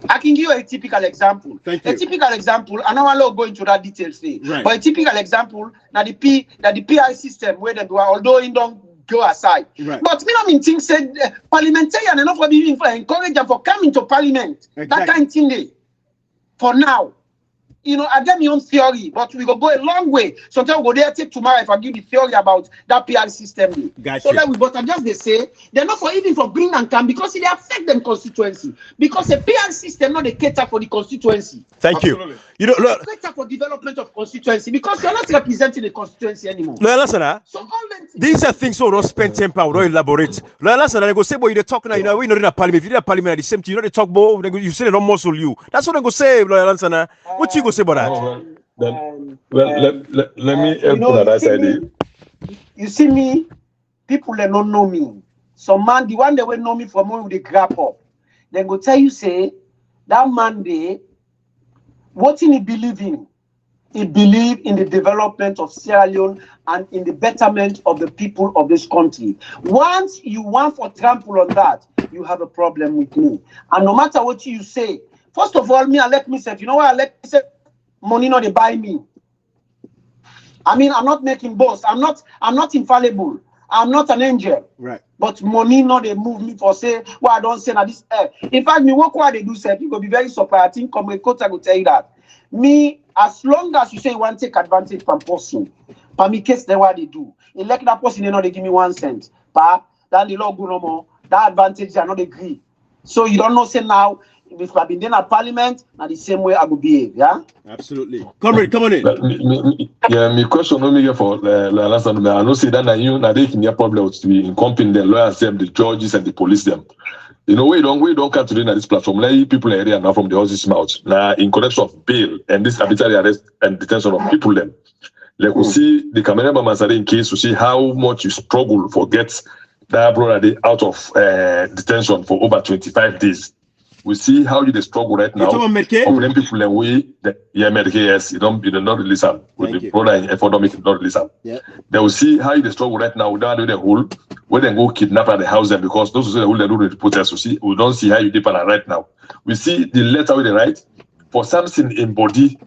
I can give you a typical example. Thank you. A typical example, I don't want to go into that details thing. Right. But a typical example, now the PI system where they do, although it don't go aside. Right. But me not mean things said parliamentarian enough for being encourage them for coming to parliament. Exactly. That kind of thing there. For now. You know, I get my own theory, but we go a long way. Sometimes we go there take tomorrow if I give the theory about that PR system. Gotcha. So that we but I just they say they're not for even for bring and come because it affect them constituency. Because the PR system not they cater for the constituency. Thank Absolutely. you. You know, look, They cater for development of constituency because you're not representing the constituency anymore. Lawyer Lansana, So all them these are things we don't spend time on, we don't elaborate. Lawyer Lansana, they go say, boy, you talk now, you know, we not in a parliament. If you're in a parliament at the same time, you know, they talk about, you say they don't muscle you. That's what they go say, Lawyer Lansana. What you go say about that? Let me you know, that you see side. you see me, people that don't know me. Some man, the one that will know me from when they grab up, they go tell you say that man there, what he believe in? He believe in the development of Sierra Leone and in the betterment of the people of this country. Once you want for trample on that, you have a problem with me. And no matter what you say, first of all, me I let myself. You know why I let myself? Money not they buy me. I mean, I'm not making boast. I'm not infallible. I'm not an angel. Right. But money not they move me for say, well, I don't say that this. In fact, me work what they do say, you go be very surprised. I think Comrade Kota will tell you that. Me, as long as you say you want to take advantage from person, for me case then what they do. Elect that person, they know they give me 1 cent. But that the law go no more. That advantage they are not agree. So you don't know say now. If I've been in a parliament, now the same way I will behave, yeah? Absolutely. Comrade, come on in. My question only for last time. I know say that you now they can have problems to be incumbent the lawyers, them, the judges, and the police them. You know, we don't come to this platform. Like people area now from the horse's mouth. Now in connection of bail and this arbitrary arrest and detention of people them. Like we see the cameraman Masari in case to see how much you struggle for get that brother out of detention for over 25 days. We see how you struggle right now. Of them people and Medicaid, yes, you don't not release them. With the brother in effort don't not release them. Yeah. They will see how you struggle right now without doing the whole when they go kidnap at the house them because those who say the whole they do the protest. We don't see how you dip on right now. We see the letter with the right for something in body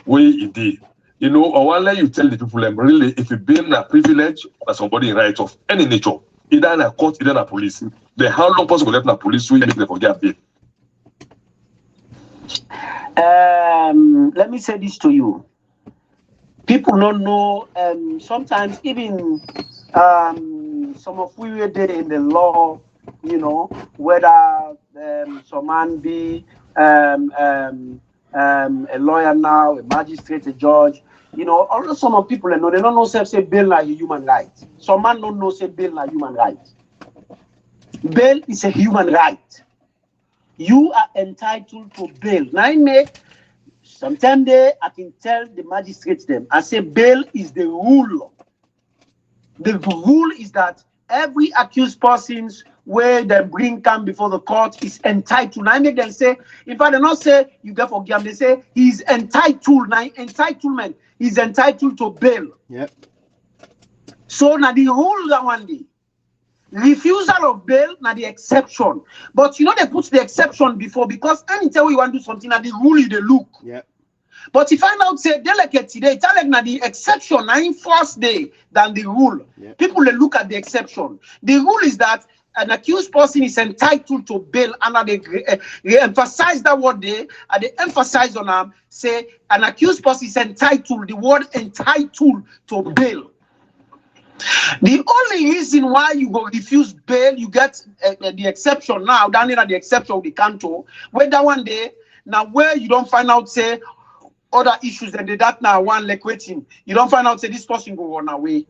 way it did. You know, or while you tell the people really if you been a privilege or somebody in right of any nature, either in a court, either in a police, then how long possible let a police will make them forget bail? Let me say this to you. People don't know. Sometimes even some of we were there in the law. You know whether some man be a lawyer now, a magistrate, a judge. You know, although some of people they don't know say bail like a human right. Some man don't know say bail like human right. Bail is a human right. You are entitled to bail. Now, sometimes I can tell the magistrates them, I say bail is the rule. The rule is that every accused persons where they come before the court is entitled. Now, I make them say, if I do not say you get forgiven, they say he's entitled. Now, entitlement is entitled to bail. Yep. So now the rule that one day. Refusal of bail, now the exception. But you know they put the exception before because anytime you want to do something, now the rule is the look. Yeah. But if I now say delegate today, it's like now the exception, now in first day than the rule. Yeah. People they look at the exception. The rule is that an accused person is entitled to bail, and they emphasize that word there, and they emphasize on them, say an accused person is entitled, the word entitled to bail. The only reason why you go refuse bail, you get the exception now, down here at the exception of the canto, where that one day, now where you don't find out, say, other issues than that now one like waiting. You don't find out say this person go run away.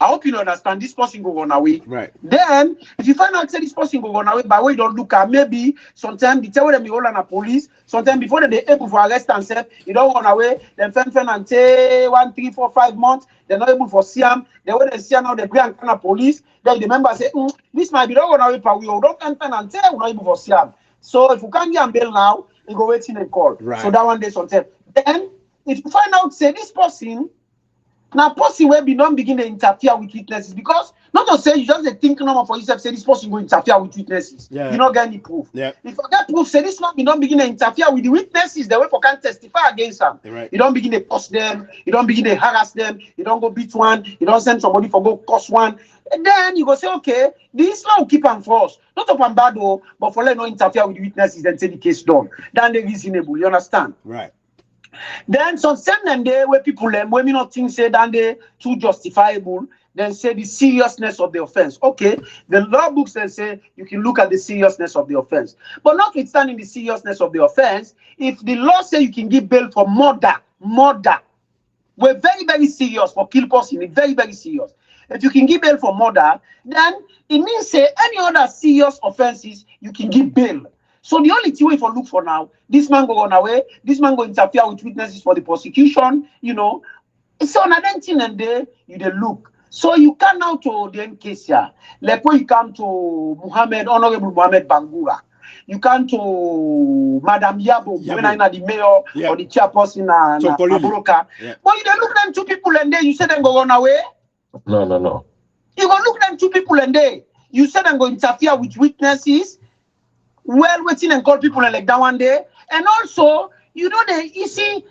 I hope you understand this person go run away. Right. Then if you find out say this person go run away, by way you don't look at maybe sometimes they tell them you hold on a police, sometimes before they able for arrest and say you don't run away, then fen and say 1, 3, 4, 5 months, they're not able for see them. Then when they see now they bring a police, then the member say, this might be don't run away, but we don't fen and say we're not able for see them. So if you can't get a bail now, you go waiting and call. Right. So that one day sometimes. Then if you find out say this person now person will be not begin to interfere with witnesses, because not to say you just think normal for yourself say this person will interfere with witnesses. Yeah. You don't get any proof. Yeah. If you get proof, say this man be not begin to interfere with the witnesses, the way for can testify against them. Right. You don't begin to curse them, you don't begin to harass them, you don't go beat one, you don't send somebody for go curse one. And then you go say, okay, this law will keep them for us. Not up and bad though, but for let no interfere with the witnesses and say the case done. Then they reasonable, you understand? Right. Then some send them there where people when me not think say that they too justifiable, then say the seriousness of the offense. Okay, the law books then say you can look at the seriousness of the offense. But notwithstanding the seriousness of the offense, if the law say you can give bail for murder, we're very, very serious for kill person, it's very, very serious. If you can give bail for murder, then it means say any other serious offenses you can give bail. So the only thing we for look for now, this man go run away, this man go interfere with witnesses for the prosecution, you know. So another thing and there you dey look. So you come now to the end case here. Like when you come to Honorable Mohammed Bangura, you come to Madam Yabo, when I know the mayor or the chairperson na Aboroka. But you dey look them two people and there you say them go run away. No. You go look them two people and there you say them go interfere with witnesses. Well, waiting and call people like that one day, and also you know you see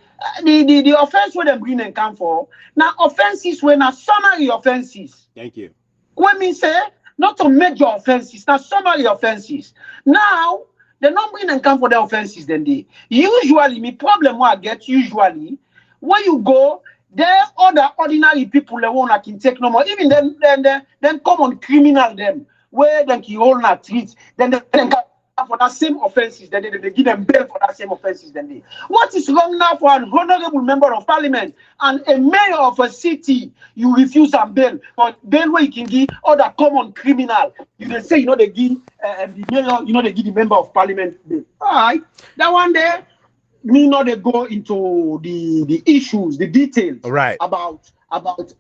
the offense where they bring and come for now offenses when are summary offenses. Thank you. When me say not a major offenses, now summary offenses. Now they not bring and come for the offenses. Then they usually me problem what I get usually when you go there other ordinary people they won't can take no more even then common criminal them where then you all not treat then they for that same offenses, then they give them bail for that same offenses. Then they. What is wrong now for an honorable member of parliament and a mayor of a city? You refuse a bail, but bail where you can give other common criminal. You can say they give the mayor, they give the member of parliament bail. All right, that one there, me not they go into the issues, the details, right, about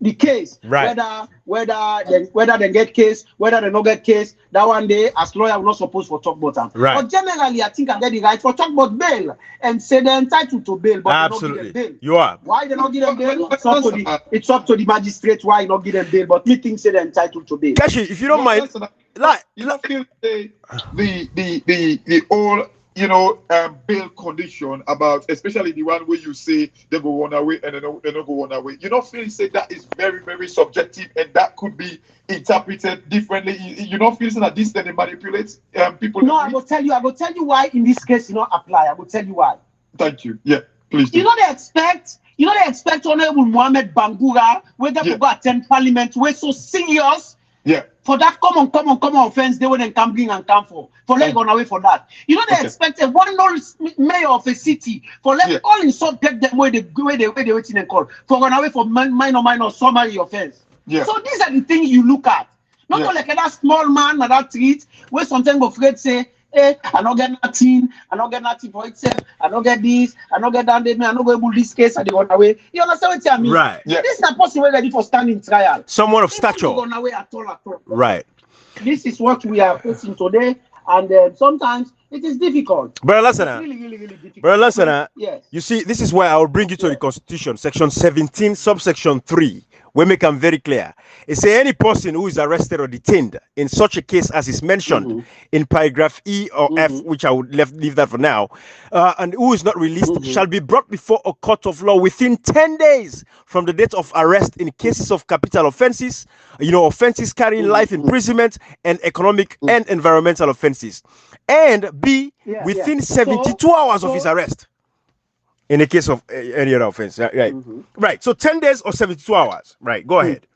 the case, right, whether they get case, whether they not get case. That one day, as lawyer, we're not supposed to talk about them. Right. But generally, I think I get the right for talk about bail and say they're entitled to bail, but absolutely, they don't give them bail. You are. Why they not give them bail? It's up to the magistrate why you not give them bail, but me think say they're entitled to bail. Kashi, if you don't mind, the all bail condition about, especially the one where you say they go run away and they don't go run away. You don't feel say that is very, very subjective and that could be interpreted differently. You don't feel that this then they manipulate people. No, I will tell you why in this case you not apply. I will tell you why. Thank you. Yeah, please. You know they expect Honorable Mohammed Bangura where they go attend parliament. We're so serious. Yeah. For that common offense, they wouldn't come bring and come for let run away for that. You know they expected one mayor of a city for let all insult take them where they waiting and call for run away for minor summary offense. Yeah. So these are the things you look at. Not only like that small man or that treat where sometimes go afraid say, hey, I don't get nothing for itself, I don't get this, I don't get that, I don't go able this case and they run away. You understand what I mean? Right. Yeah. This is a person ready for standing trial. Someone of stature. Run away at all. Right. This is what we are facing today, and sometimes it is difficult. Brother Lansana, Really difficult. Brother Lansana, yes. You see, this is why I will bring you to the Constitution, section 17, subsection 3. We make them very clear. It says any person who is arrested or detained in such a case as is mentioned in paragraph E or F, which I would leave that for now, and who is not released shall be brought before a court of law within 10 days from the date of arrest in cases of capital offenses, offenses carrying life imprisonment and economic and environmental offenses, and B, within 72 hours of his arrest. In the case of any other offense, right? Right. So 10 days or 72 hours. Right. Go ahead.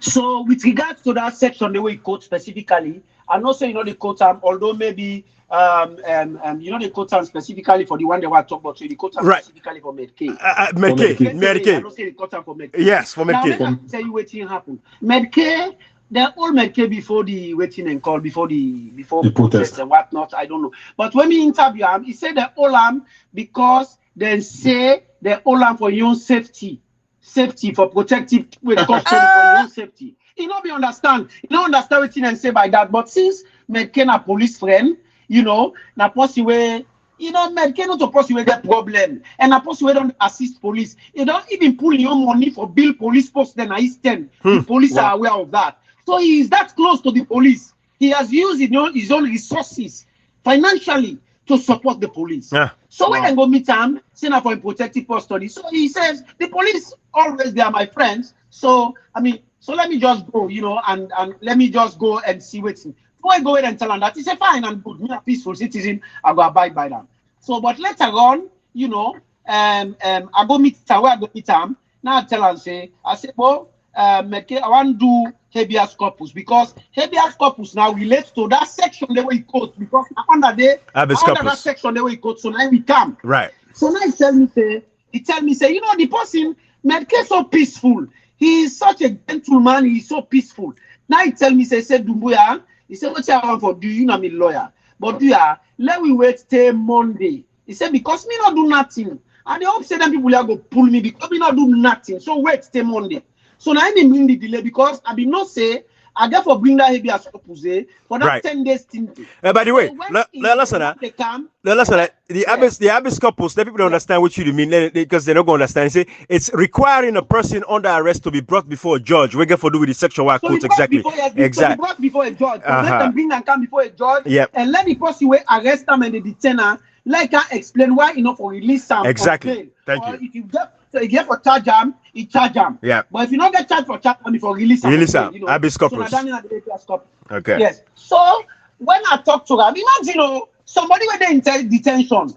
So with regards to that section, the way it quotes specifically, I'm not saying the quote them, although maybe the quote them specifically for the one they were talking about, so the quote them specifically for Medcaid. Medcaid. I don't say the quote them for Medcaid. Yes, for Medcaid. Now, let me tell you what happened. Medcaid, they're all Medcaid before the waiting and call, before the protest and whatnot. I don't know. But when we interview him, he said they're all because they say they're all for your own safety for protective custody for your own safety. You know, we understand. You don't understand what and say by that. But since Medcaid a police friend, na possible. Medcaid not to possible the problem, and na possible don't assist police. You don't even pull your money for bill police post. Then I stand. The police are aware of that. So he is that close to the police. He has used his own resources financially to support the police. Yeah. So when I go meet him, saying for a protective custody, so he says the police always they are my friends. So let me just go, and let me just go and see what's. Before I go ahead and tell him that he said fine and good, me a peaceful citizen, I go abide by them. So but later on, I go meet him, where I go meet him. Now I tell him I say, well, I want to do habeas corpus because habeas corpus now relates to that section the way it goes because under that section the way it goes. So now we come. Right. So now he tell me say, the person Medcaid so peaceful. He is such a gentleman. He is so peaceful. Now he tell me say Dumbuya. He said, what I want for do you know me lawyer? But let we wait till Monday. He said, because me not do nothing. And they hope say them people are go pull me because me not do nothing. So wait till Monday. So now I mean the delay because I did not say I get for bring that habeas corpus for that 10 days thing. By the way, the habeas corpus, the people don't understand what you mean because they're not going to understand. Say it's requiring a person under arrest to be brought before a judge. We get for do with the sexual work codes exactly. Exactly. So brought before a judge. So let them bring and come before a judge. And let the person where arrest them and the detainer. Like I explain why for release them. Exactly. Thank you. If you get for charge them, he charge them. Yeah. But if you don't get charged for charge them, before release them. Habeas corpus. Okay. Yes. So when I talk to him, imagine somebody with the detention.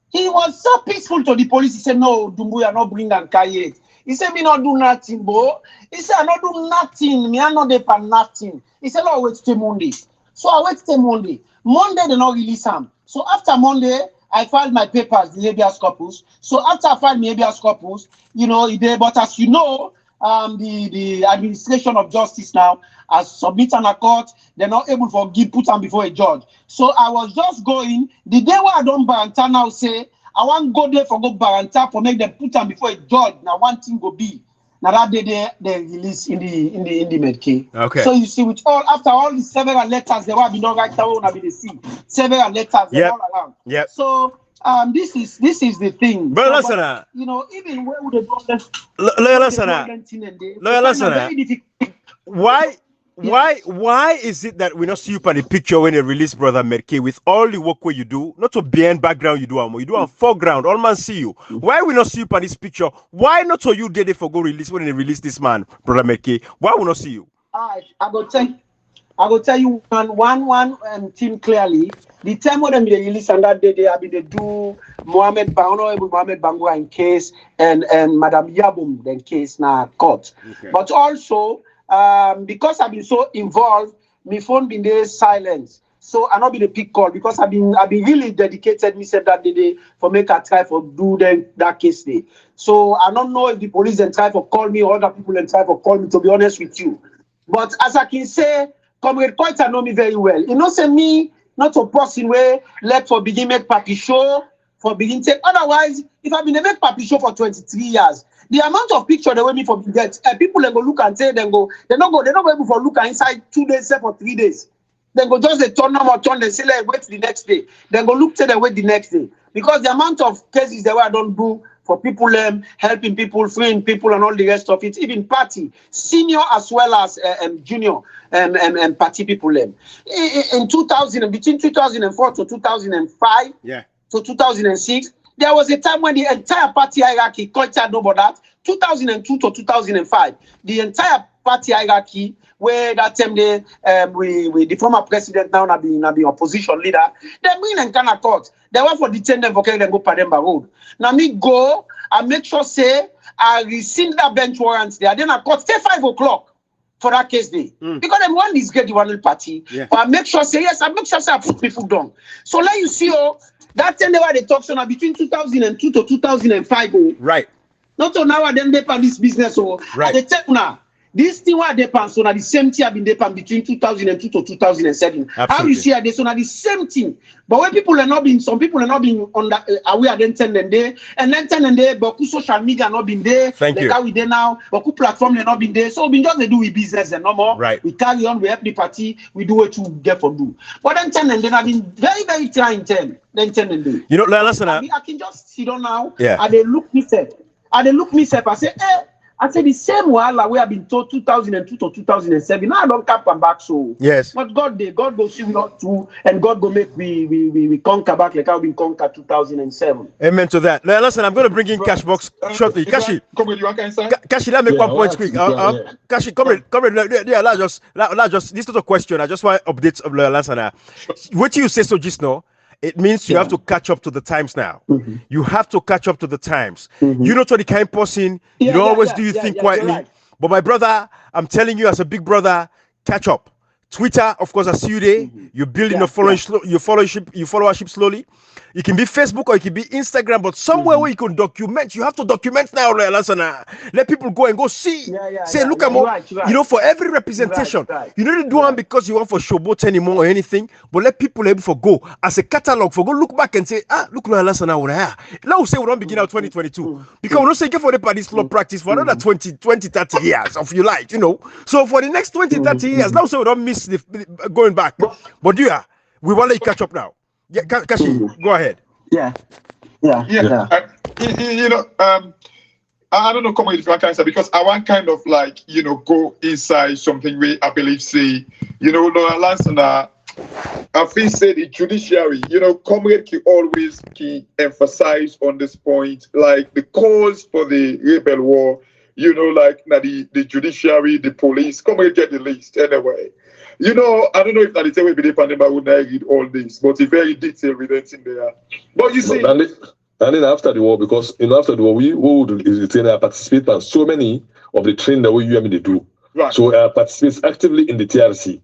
He was so peaceful to the police. He said, no, Dumbuya not bring and carry it. He said, me not do nothing, bro. He said, I not do nothing. Me I not dey for nothing. He said, no, wait till Monday. So I wait till Monday. Monday they not release him. So after Monday, I filed my papers, the habeas corpus. So after I filed my habeas corpus, but as you know, the administration of justice now has submitted a court. They're not able to put them before a judge. So I was just going, the day where I don't baranta now say, I want to go there for go baranta for make them put them before a judge. Now one thing go be. Now that day they release in the Medcaid. Okay. So you see, after all the several letters, there will be no right now be the see. Several letters all around. Yeah. So this is the thing. But listen, even where would the problem? Lawyer Lansana, why is it that we not see you on the picture when they release brother Medcaid with all the work where you do, not to behind background you do on foreground, all man see you. Why we not see you on this picture? Why not so you did it for go release when they release this man, brother Medcaid? Why we not see you? I go tell you one team clearly. The time when they release on that day, they do Mohammed Bangura in case and Madam Yabum in case na court. Okay. But also because I've been so involved, my phone been there silent. So I not been a pick call because I've been really dedicated. Me said that day for make a try for do that case day. So I don't know if the police then try for call me or other people then try for call me. To be honest with you, but as I can say, Comrade Koita know me very well. Say me not a person where let for begin make party show for begin take. Otherwise, if I've been a make party show for 23 years. The amount of picture they want me for get people they go look and say they're not able for look inside 2 days for 3 days. Then go just they turn them or turn they say like wait the next day. Then go look till they wait the next day. Because the amount of cases that I don't do for people helping people, freeing people and all the rest of it, even party, senior as well as junior party people in 2000 between 2004 to 2005 to 2006. There was a time when the entire party hierarchy, Koita know about that, 2002 to 2005, the entire party hierarchy, where that time the former president now have been opposition leader, they bring and can court. They want for detain them for carry them go Pademba Road. Now me go and make sure say I rescind that bench warrants there. Then I court till 5 o'clock. for that case day. Because them one is get the one party. Yeah. But I make sure say yes, I make sure say I put people down. So let you see that time they talk so now between 2002 to 2005. Right. Not so now them depend this business right. At the time now. This thing what depends so now the same thing have been depend between 2002 to 2007. Absolutely. How you see at this so now the same thing. But when people are not being, some people are not being on the aware then 10 and day, and then 10 and day, but social media not been there. Thank you. How we there now, but platform they not been there. So we just they do with business and no more. Right. We carry on, we help the party, we do what to get for do. But then 10 and then have been very, very trying 10. Then 10 and day. You know, listen, I can just sit down now. Yeah. And they look me say, I say, I say the same while we have been told 2002 to 2007. Now I don't cap and back so. Yes. But God go see we not too, and God go make we conquer back like how we conquered 2007. Amen to that. Now, listen, I'm going to bring in Cashbox shortly. Kashi, come with you, can say? Kashi, let me make one point quick. Kashi, come in. Yeah, let's just this little question. I just want updates of Lawyer Lansana. What you say so just now? It means you have to catch up to the times now. You have to catch up to the times. You know, to the kind of person, you don't always do your thing quietly. Right. But my brother, I'm telling you as a big brother, catch up. Twitter, of course, I see you there. You're building your followership slowly. It can be Facebook or it can be Instagram, but somewhere where you can document. You have to document now, Lansana. Let people go and go see. Look at more. Right. You know, for every representation, you don't need to do one because you want for showboat anymore or anything, but let people able for go as a catalog for go look back and say, look, Lansana over here. Let us say we don't begin out 2022 because we don't say get for the party's law practice for another 20, 30 years of your life, you know. So for the next 20, 30 years, now say we don't miss the going back. But we want to let you catch up now. Yeah, Kashi, go ahead. Yeah. You know, I don't know comment if I can say because I want kind of like go inside something where I believe say Lawyer Lansana, I feel say the judiciary, comrade can always emphasize on this point, like the cause for the rebel war, like the judiciary, the police, comrade get the list anyway. I don't know if that is a way be dependent, but I would not read all this, but it's very detailed with it in there. But you see, and then after the war, because after the war, we would participate in so many of the training that we they do. Right. So participates actively in the TRC.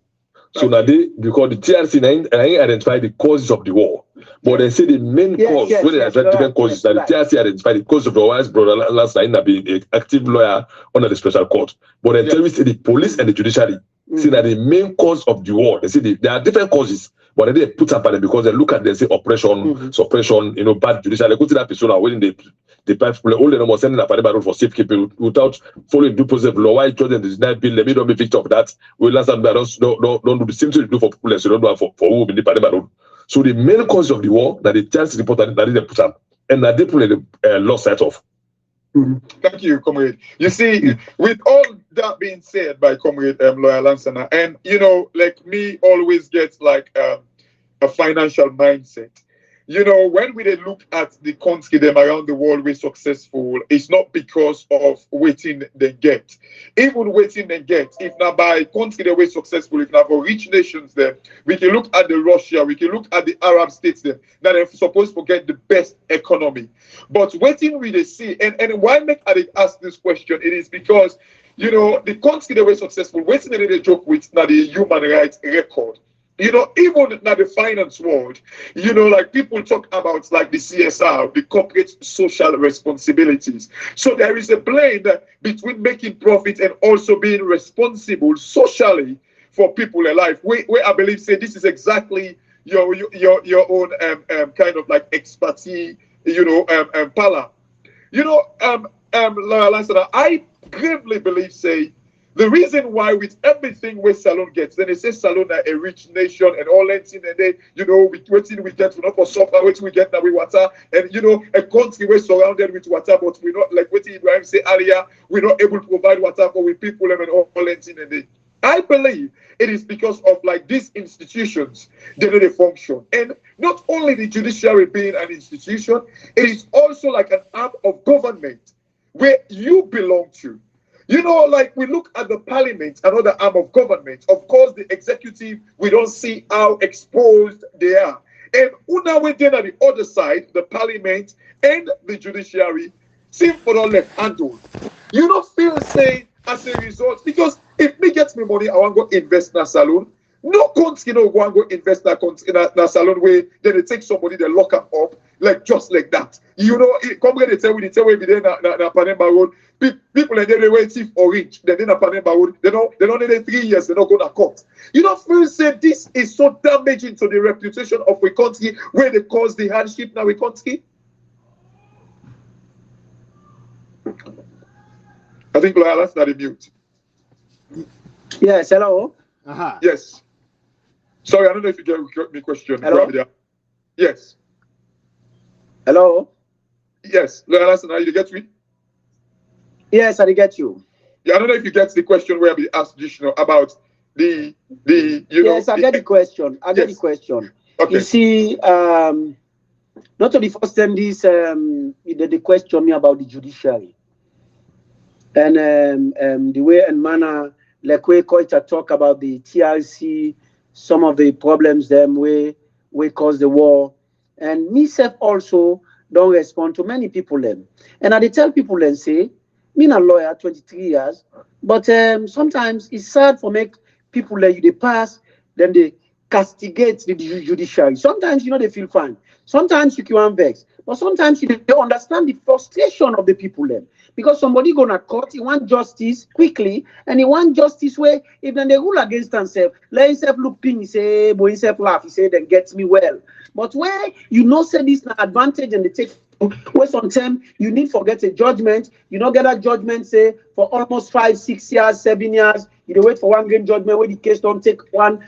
So now because the TRC identify the causes of the war, but they say the main cause when they identify different causes that the TRC identify the cause of the war. As brother last night being an active lawyer under the special court, but then tell me say the police and the judiciary. See that the main cause of the war, they say there are different causes, but they put up at them because they look at them say oppression, suppression, bad judicial. They go to that person when they people all them sending a party for safekeeping without following due process of law. Why children is not bill? Let me don't be victim of that. We last time don't do the same thing you do for people, so don't do it for who in the party. So the main cause of the war that the chance report that they put up and that they put the law set off. Thank you, comrade. You see, with all that being said by comrade Lawyer Lansana, and like me always gets like a financial mindset. When we look at the country them around the world we're successful, it's not because of waiting they get. Even waiting they get, if not by country they were successful, if not for rich nations there, we can look at the Russia, we can look at the Arab states there, that are supposed to get the best economy. But waiting we they see, and why make I ask this question? It is because the country they were successful, waiting they joke with now the human rights record. Even in the finance world, like people talk about like the CSR, the corporate social responsibilities. So there is a blend between making profit and also being responsible socially for people alive. Where I believe say this is exactly your own kind of like expertise, Pala. Lansana, I gravely believe say. The reason why with everything where Salon gets, then they say Salon are a rich nation and all that, and they, we get not for suffer, what we get now with water, and a country we're surrounded with water, but we're not like what Ibrahim say earlier, we're not able to provide water for with people and all that, and they. I believe it is because of like these institutions, they function. And not only the judiciary being an institution, it is also like an arm of government where you belong to. Like we look at the parliament, another arm of government. Of course, the executive, we don't see how exposed they are. And now we're then at the other side, the parliament and the judiciary, seem for the left handle. You don't feel say as a result, because If me gets me money, I want to go invest in a salon. No country no go and go invest in a salon where then they take somebody, they lock them up like just like that. You know, come when they tell we be there na Panema Road. People and they wait if orange, then na Panema Road. They don't need 3 years, they don't go to court. You know, first say this is so damaging to the reputation of a country where they cause the hardship now a country. I think Lawyer Lansana mute. Yes, hello. Yes. Sorry, I don't know if you get me question. Hello? Yes. Hello. Yes. Lawyer Lansana, you get me? Yes, I get you. Yeah, I don't know if you get the question where we asked Judicial about the Yes, I get the question. I get the question. Okay. You see, not only first time this the question me about the judiciary and the way and manner like we talk about the TRC, some of the problems them we cause the war, and myself also don't respond to many people them, and I tell people and say, me a lawyer 23 years, but sometimes it's sad for make people like you they pass, then they castigate the judiciary. Sometimes they feel fine. Sometimes you can vex, but sometimes they understand the frustration of the people then. Because somebody go to court, he want justice quickly, and he want justice where if then they rule against himself, let himself look pin, he say, boy himself laugh, he say, then gets me well. But where say this na advantage and they take where sometimes you need to get a judgment, you don't get a judgment, say, for almost 5, 6 years, 7 years, you wait for one grand judgment where the case don't take 5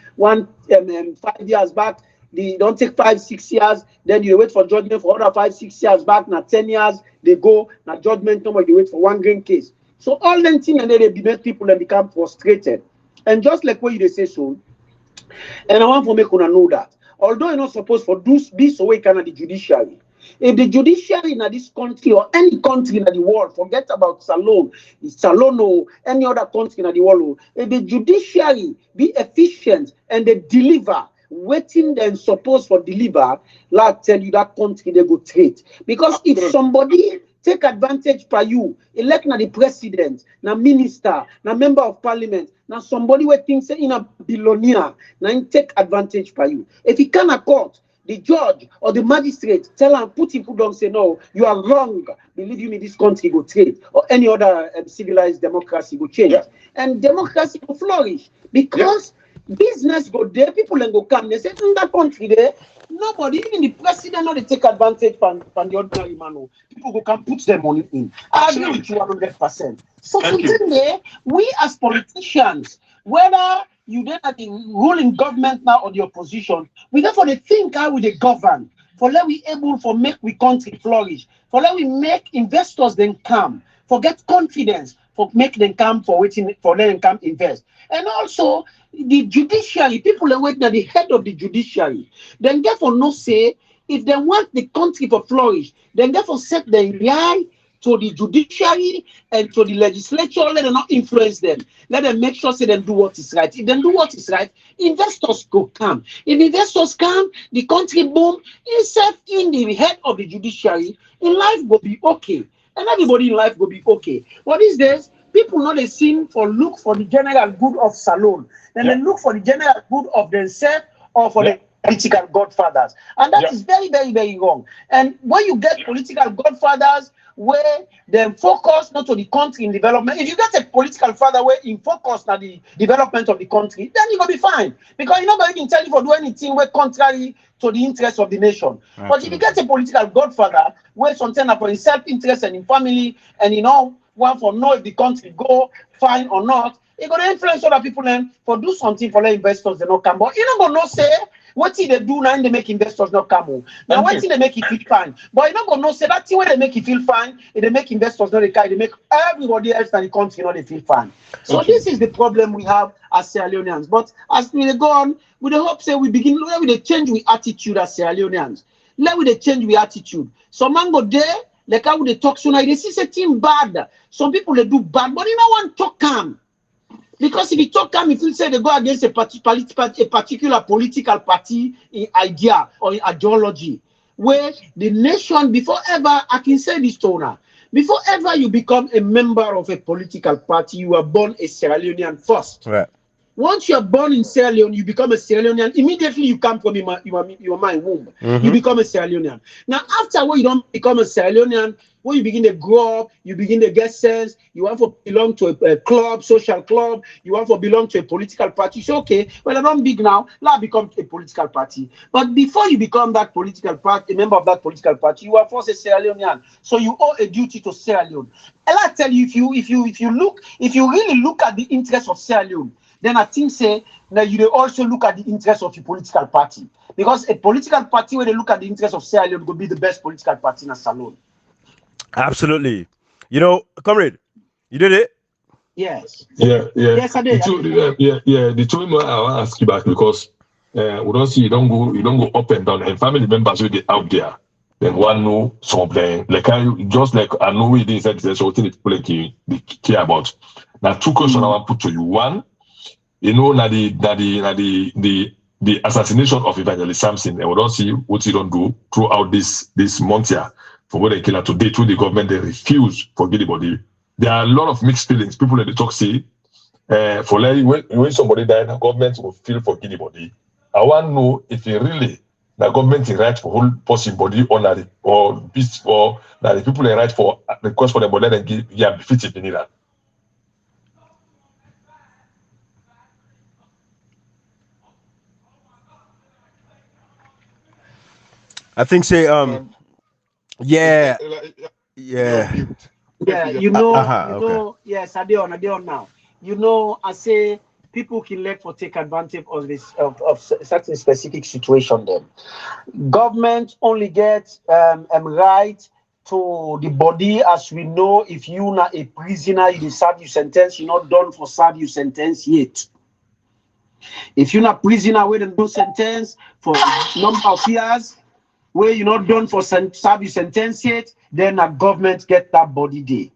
years back. They don't take 5, 6 years, then you wait for judgment for other 5, 6 years back, now 10 years, they go, now judgment number, you wait for one grand case. So all them things and then they make people and become frustrated. And just like what you say so, and I want to make una know that, although you're not supposed to do this way kind of the judiciary, if the judiciary in this country or any country in the world, forget about Salon or any other country in the world, if the judiciary be efficient and they deliver, waiting then supposed for deliver, like tell you that country they go trade. Because if somebody take advantage by you, elect na the president, na minister, na member of parliament, na somebody who thinks in a billionaire, na take advantage by you. If he cannot court, the judge or the magistrate tell him, put him down, say, no, you are wrong. Believe you me, this country go trade. Or any other civilized democracy go change. Yeah. And democracy will flourish. Because business go there, people then go come. They say, in that country there, nobody, even the president, no, they take advantage from the ordinary man. People go come put their money in. I agree with you 100%. So today, we as politicians, whether you then at the ruling government now or the opposition, we therefore they think how we they govern, for let we able for make we country flourish, for let we make investors then come, for get confidence, for make them come for waiting, for let them come invest. And also the judiciary, people are waiting at the head of the judiciary, then therefore no say, if they want the country to flourish, then therefore set the eye to the judiciary and to the legislature, let them not influence them. Let them make sure say them do what is right. If they do what is right, investors go come. If investors come, the country boom, except in the head of the judiciary, in life will be okay. And everybody in life will be okay. But these days, people not they seem for look for the general good of Salon. Then they look for the general good of themselves or for the political godfathers. And that is very, very, very wrong. And when you get political godfathers where they focus not on the country in development, if you get a political father where in focus on the development of the country, then you're going to be fine. Because you're not going to tell you for do anything where contrary to the interest of the nation. Absolutely. But if you get a political godfather where something for his self-interest and in family and one for know if the country go fine or not, you're going to influence other people and for do something for let investors they not come. But you don't know say what they do now they make investors not come. Now what they make it feel fine. But you don't know say that thing when they make it feel fine, they make investors not they make everybody else in the country they feel fine. So this is the problem we have as Sierra Leoneans. But as we go on, we hope say we begin with the change we attitude as Sierra Leoneans. Let we change we attitude. Some man go there, like how they talk so now they see something bad. Some people they do bad, but you don't want to talk calm. Because if you talk calm, if you say they go against a particular political party idea or ideology, where the nation, before ever, I can say this to now, Before ever you become a member of a political party, you are born a Sierra Leonean first. Right. Once you are born in Sierra Leone, you become a Sierra Leonean. Immediately you come from your mind womb. You become a Sierra Leonean. Now, after when you don't become a Sierra Leonean, when you begin to grow up, you begin to get sense, you want to belong to a club, social club, you want to belong to a political party. You say, okay, well, I'm not big now, now become a political party. But before you become that political party, a member of that political party, you are first a Sierra Leonean. So you owe a duty to Sierra Leone. And I tell you, if you really look at the interests of Sierra Leone, then I think say that you also look at the interests of your political party. Because a political party where they look at the interests of Sierra Leone will be the best political party in a salon. Absolutely. You know, comrade, you did it? Yes. Yeah. Yes, I did. The two I want to ask you back because we don't see you don't go up and down, and family members will be out there. Then one know something like just like I know we didn't say there's something that people they care about. Now, two questions I want to put to you. One, you know, the assassination of Evangelist Samson, and we don't see what he don't do throughout this month here. For what they kill her today, to the government, they refuse to forgive the body. There are a lot of mixed feelings. People in the talk say, for like when somebody died, the government will feel for the body. I want to know if it really the government is right for whole person body or that the people are right for request for the body and give defeat if you need that. I think say yeah. You know, yes, I do now. You know, I say people can let for take advantage of this of certain specific situation. Then government only gets right to the body, as we know. If you not a prisoner, you serve your sentence. You're not done for serve your sentence yet. If you're not prisoner, wait and do sentence for number of years, where you're not done for serve your sentence yet, then the government get that body day.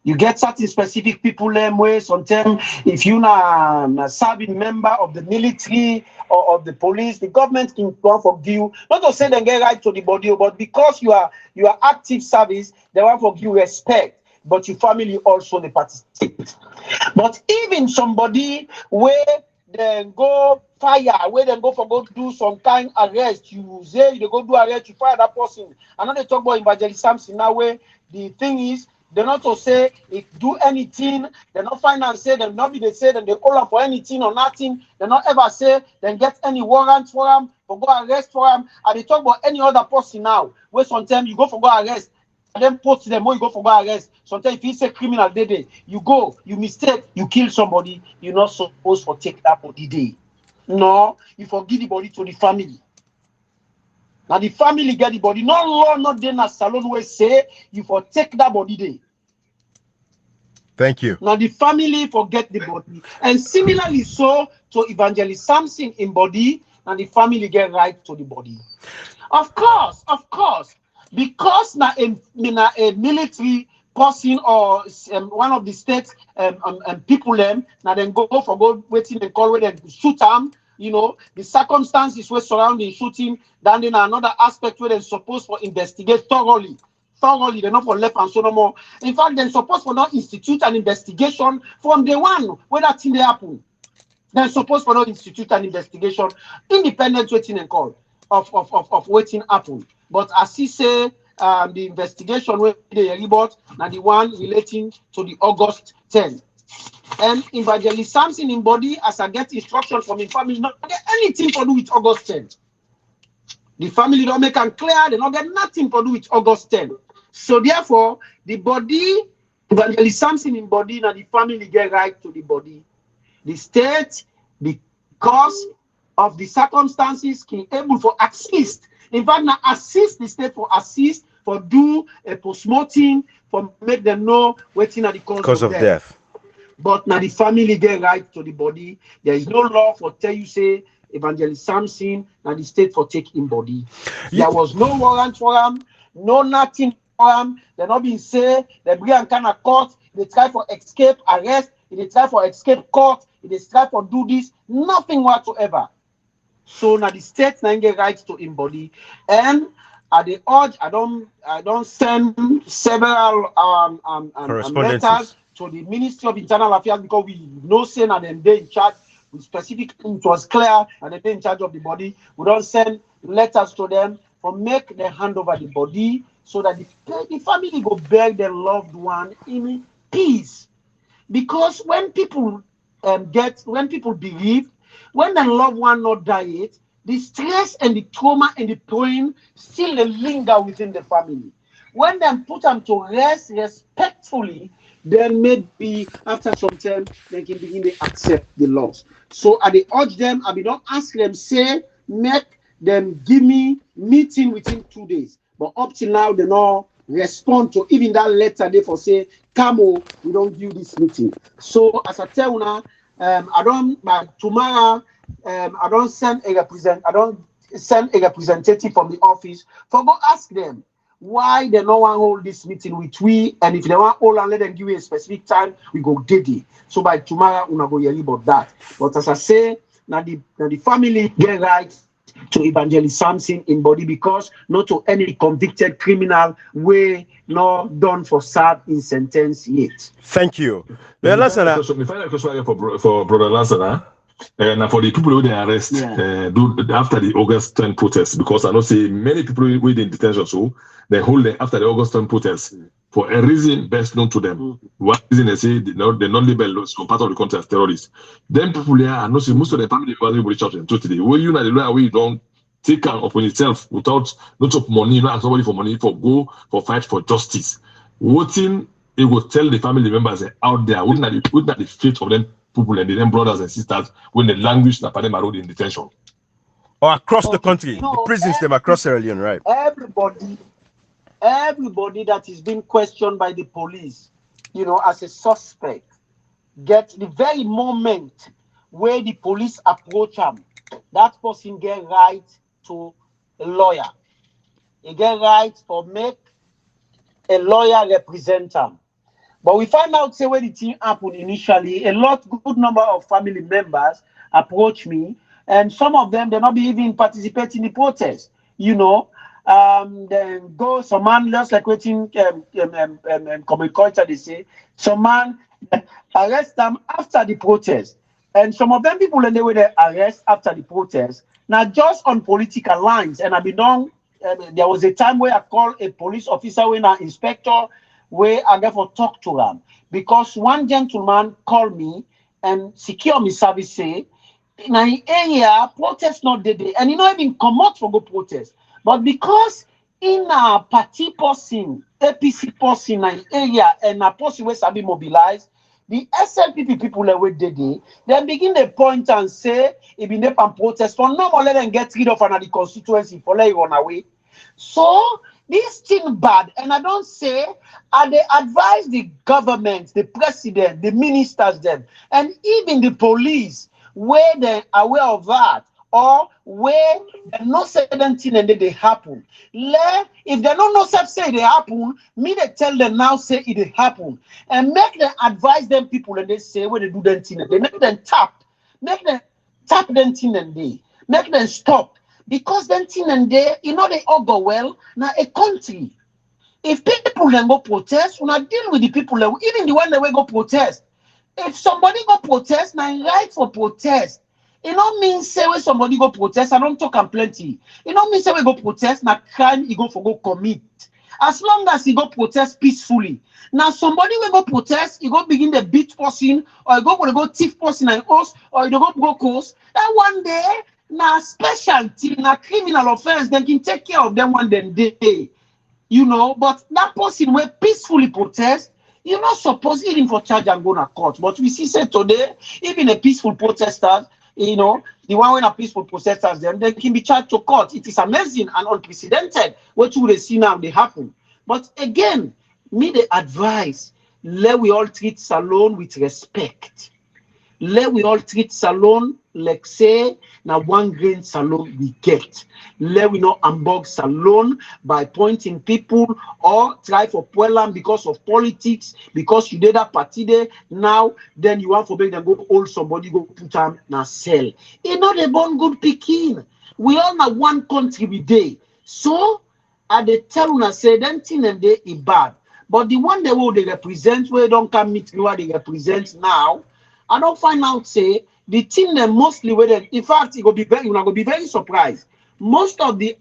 You get certain specific people where sometimes if you're not a serving member of the military or of the police, the government can want to forgive you. Not to say they get right to the body, but because you are active service, they want to give you respect. But your family also they participate. But even somebody where they go fire, where they go do some kind of arrest, you say they go do arrest, you fire that person. I know they talk about Evangelist Samson now where the thing is, they're not to say if do anything, they're not finance say them not be they say them they call up for anything or nothing, they're not ever say then get any warrant for them for go arrest for them. And they talk about any other person now where sometimes you go for go arrest and then post them where you go for go arrest. Sometimes if you say criminal day, you go, you mistake, you kill somebody, you're not supposed to take that body day. No, you forgive the body to the family. Now the family get the body. No law, not then a salon where say you for take that body day. Thank you. Now the family forget the body. And similarly so to Evangelist Samson in body, and the family get right to the body. Of course. Because now a military person or one of the states people now then go waiting and call where they shoot them. You know, the circumstances were surrounding shooting, then another aspect where they're supposed to investigate thoroughly. They're not for left and so no more. In fact, they're supposed to not institute an investigation from day one where that thing they happen. They're supposed to not institute an investigation, independent waiting and call of waiting happen. But as he say, the investigation where they report now the one relating to the August 10th. And Evangelist Samson in body, as I get instruction from his family, not get anything to do with August 10th. The family don't make it clear, they don't get nothing to do with August 10th. So therefore, the body, Evangelist Samson in body, now the family get right to the body. The state, because of the circumstances, can able to assist. In fact, now assist the state for do a post-mortem, for make them know waiting at the cause of death. But now the family get right to the body. There is no law for tell you say Evangelist Samson now the state for take in body. There was no warrant for him, no nothing for him. They not been say they bring and kind of court. They try for escape arrest. They try for escape court. They try for do this. Nothing whatsoever. So now the state now get right to in body. And at the urge, I don't send several letters to the Ministry of Internal Affairs because we know saying and then they in charge. We specifically, it was clear and they in charge of the body. We don't send letters to them for make them hand over the body so that the family go bury their loved one in peace. Because when people believe, when their loved one not died, the stress and the trauma and the pain still linger within the family. When they put them to rest respectfully, then maybe after some time they can begin to accept the loss. So I urge them, I don't ask them, say, make them give me meeting within 2 days. But up till now, they don't respond to even that letter they for say, Camo, we don't give this meeting. So as I tell you now, tomorrow I don't send a representative from the office for go ask them why they don't want to hold this meeting with we, and if they want hold and let them give you a specific time, we go get it. So by tomorrow we not go hear about that. But as I say, now the family get right to Evangelist Samson in body because not to any convicted criminal way not done for serve in sentence yet. Thank you. The final question for Brother Lansana, and for the people who they arrest after the August 10 protest, because I know say many people within detention, so they hold them after the August 10 protest for a reason best known to them. One reason they say they non-label some part of the country as terrorists. Then people there, I know say most of the family was reach out to today. When you know the lawyer, we don't take care upon itself without lots of money, not ask somebody for money for go for fight for justice. Voting, it will tell the family members out there, wouldn't that the fate of them people and them brothers and sisters when the language that them are in detention. Or across the country, the prisons them across Sierra Leone, right? Everybody that is being questioned by the police, as a suspect, get the very moment where the police approach him, that person get right to a lawyer. He get right for make a lawyer represent him. But we find out, say, when the thing happened initially, good number of family members approach me, and some of them, they not be even participating in the protest. Then go, some man, just like waiting, common culture, they say, some man arrest them after the protest. And some of them people, and they were arrest after the protest. Now, just on political lines, and there was a time where I called a police officer, when an inspector, where I therefore talk to them because one gentleman called me and secure me service say in an area protest not the day and he not even come out for go protest, but because in a party person APC person in an area and a person where sabi mobilized the SLPP people that were the day then begin the point and say if you never protest for no more let them get rid of another constituency for let run away. So this thing bad, and I don't say, they advise the government, the president, the ministers, them, and even the police, where they're aware of that, or where they know certain things and they happen. If they don't know say they happen, me they tell them now say it happen, and make them advise them people and they say when they do them thing, they make them tap them thing and they make them stop. Because then thing and they, they all go well. Now a country, if people then go protest, we not deal with the people, even the one that will go protest. If somebody go protest, now right for protest. It don't mean say when somebody go protest, I don't talk and plenty. It don't mean say we go protest, now crime he go commit. As long as he go protest peacefully. Now somebody will go protest, he go begin the beat person, or he go thief person and host, or he go coast. That one day, now specialty, now criminal offense, they can take care of them one day, but that person will peacefully protest, you're not supposed even for charge and go to court. But we see say today, even a peaceful protesters, the one when a peaceful protesters, then they can be charged to court. It is amazing and unprecedented what you will see now they happen. But again, me the advice, let we all treat Salone with respect. Let we all treat Salone like say now 1 grain Salone we get. Let we not unbug Salone by pointing people or try for Puelam because of politics, because you did that party there. Now then you want for them go hold somebody, go put them in a cell. It's not a born good picking. We all have one country we day. So and they tell una say them thing and they is bad. But the one they will they represent, where don't come meet me what they represent now, I don't find out say the thing them mostly where they, in fact it will be very, you're going to be very surprised. Most of the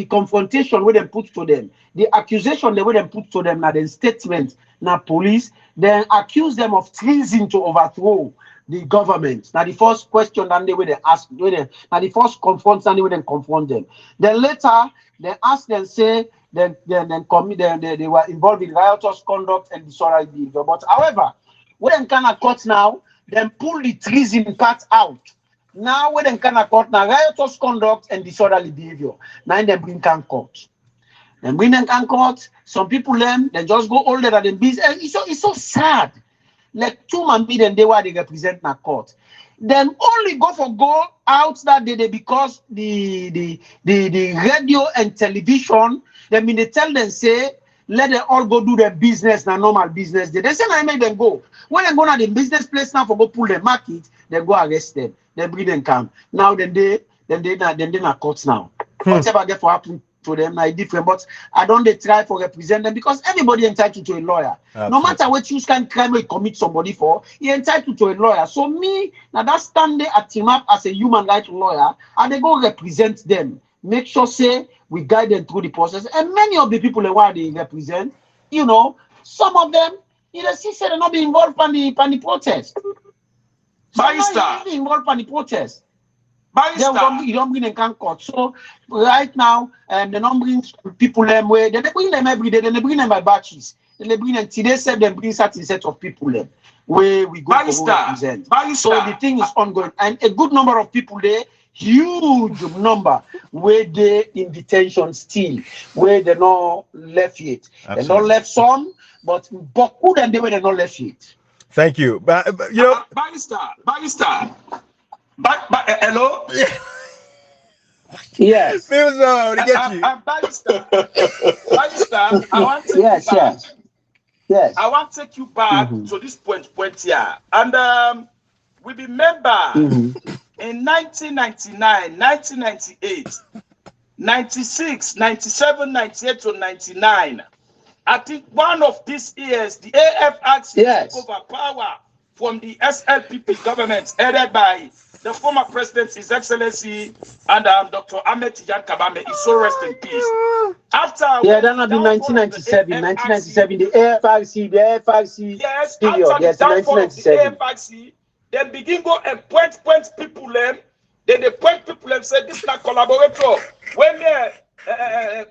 confrontation where they put to them, the accusation they where they put to them, now the statement, now police, then accuse them of treason to overthrow the government. Now the first question and they where they ask, now the first confront and they where they confront them. Then later they ask them say they were involved in riotous conduct and disorderly behavior. But however, when them kind of cut now, then pull the treason part out. Now when them kind of court now riotous conduct and disorderly behavior. Now them bring can court. Then bring them can court. Some people they just go older than them business. It's so sad. Like 2 man then they were they represent na court. Then only go out that day because the radio and television, they mean they tell them say let them all go do their business now normal business. They say I make them go. When they go to the business place now for go pull the market, they go arrest them. They bring them come. Now then they not courts now. Whatever get for happen to them now different. But I don't they try for represent them because everybody entitled to a lawyer. Absolutely. No matter what you can crime or commit somebody for, you entitled to a lawyer. So me now that stand there at team up as a human rights lawyer, and they go represent them. Make sure say we guide them through the process. And many of the people that they represent, you know, some of them, you know, see say they not be involved in the protest. Barrister. Involved in the protest. Barrister. You don't bring them can court. So right now, they don't bring people them where they bring them every day. Then they bring them by batches. Then they bring them today. Say they bring certain set of people them where we go to represent. So the thing is ongoing, and a good number of people there, huge number where they in detention still, where they not left yet. They not left some, but who then they were not left yet. Thank you. But you know, Barrister. Hello? Yes. Barrister, I want to yes. I want to take you back to this point here. And we remember in 1999, 1998, 96, 97, 98 to 99, I think one of these years, the AFRC took over power from the SLPP government headed by the former president, His Excellency, and Dr. Ahmed Tijan Kabame, is so rest in peace. After that will be 1997, 1997, the AFRC yes, period, after the downfall of the AFRC, they begin go and point people them. Then they point people them say this is not collaborator. When they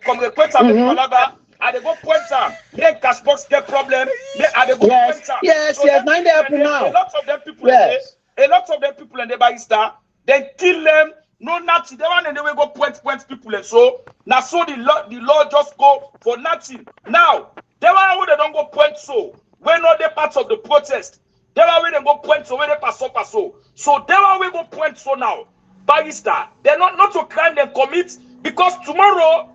come request a collaborator, and they go point them. Then cash box get problem. And they go point them. Yes, so yes, mind happen now. A lot of them people a lot of them people in the barrister, they kill them, no nothing. They want and they will go point people and so now so the law just go for nothing. Now they want they don't go point so when not they parts of the protest. They want they go point so when they pass so. So they want we go point so now. Barrister, they're not to crime them commit because tomorrow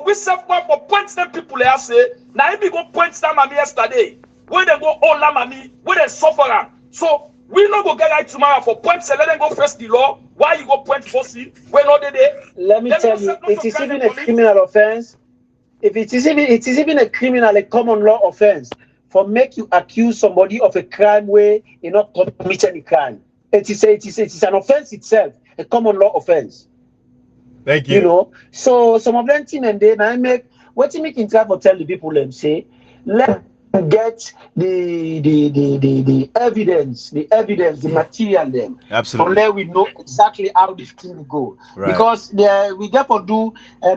we self one for points them people they say now if we go point them mommy yesterday when they go all mommy when they suffer. So we not go get right tomorrow for points and let them go face the law. Why you go point for see when all they? Let me tell you, it is even a criminal offense. If it is even a criminal, a common law offense for make you accuse somebody of a crime where you not commit any crime. It is an offense itself, a common law offense. Thank you. You know, so some of them thing and then I make what you make in try for tell the people them say let get the evidence, the material then. Absolutely. From there we know exactly how this thing will go. Right. Because we therefore do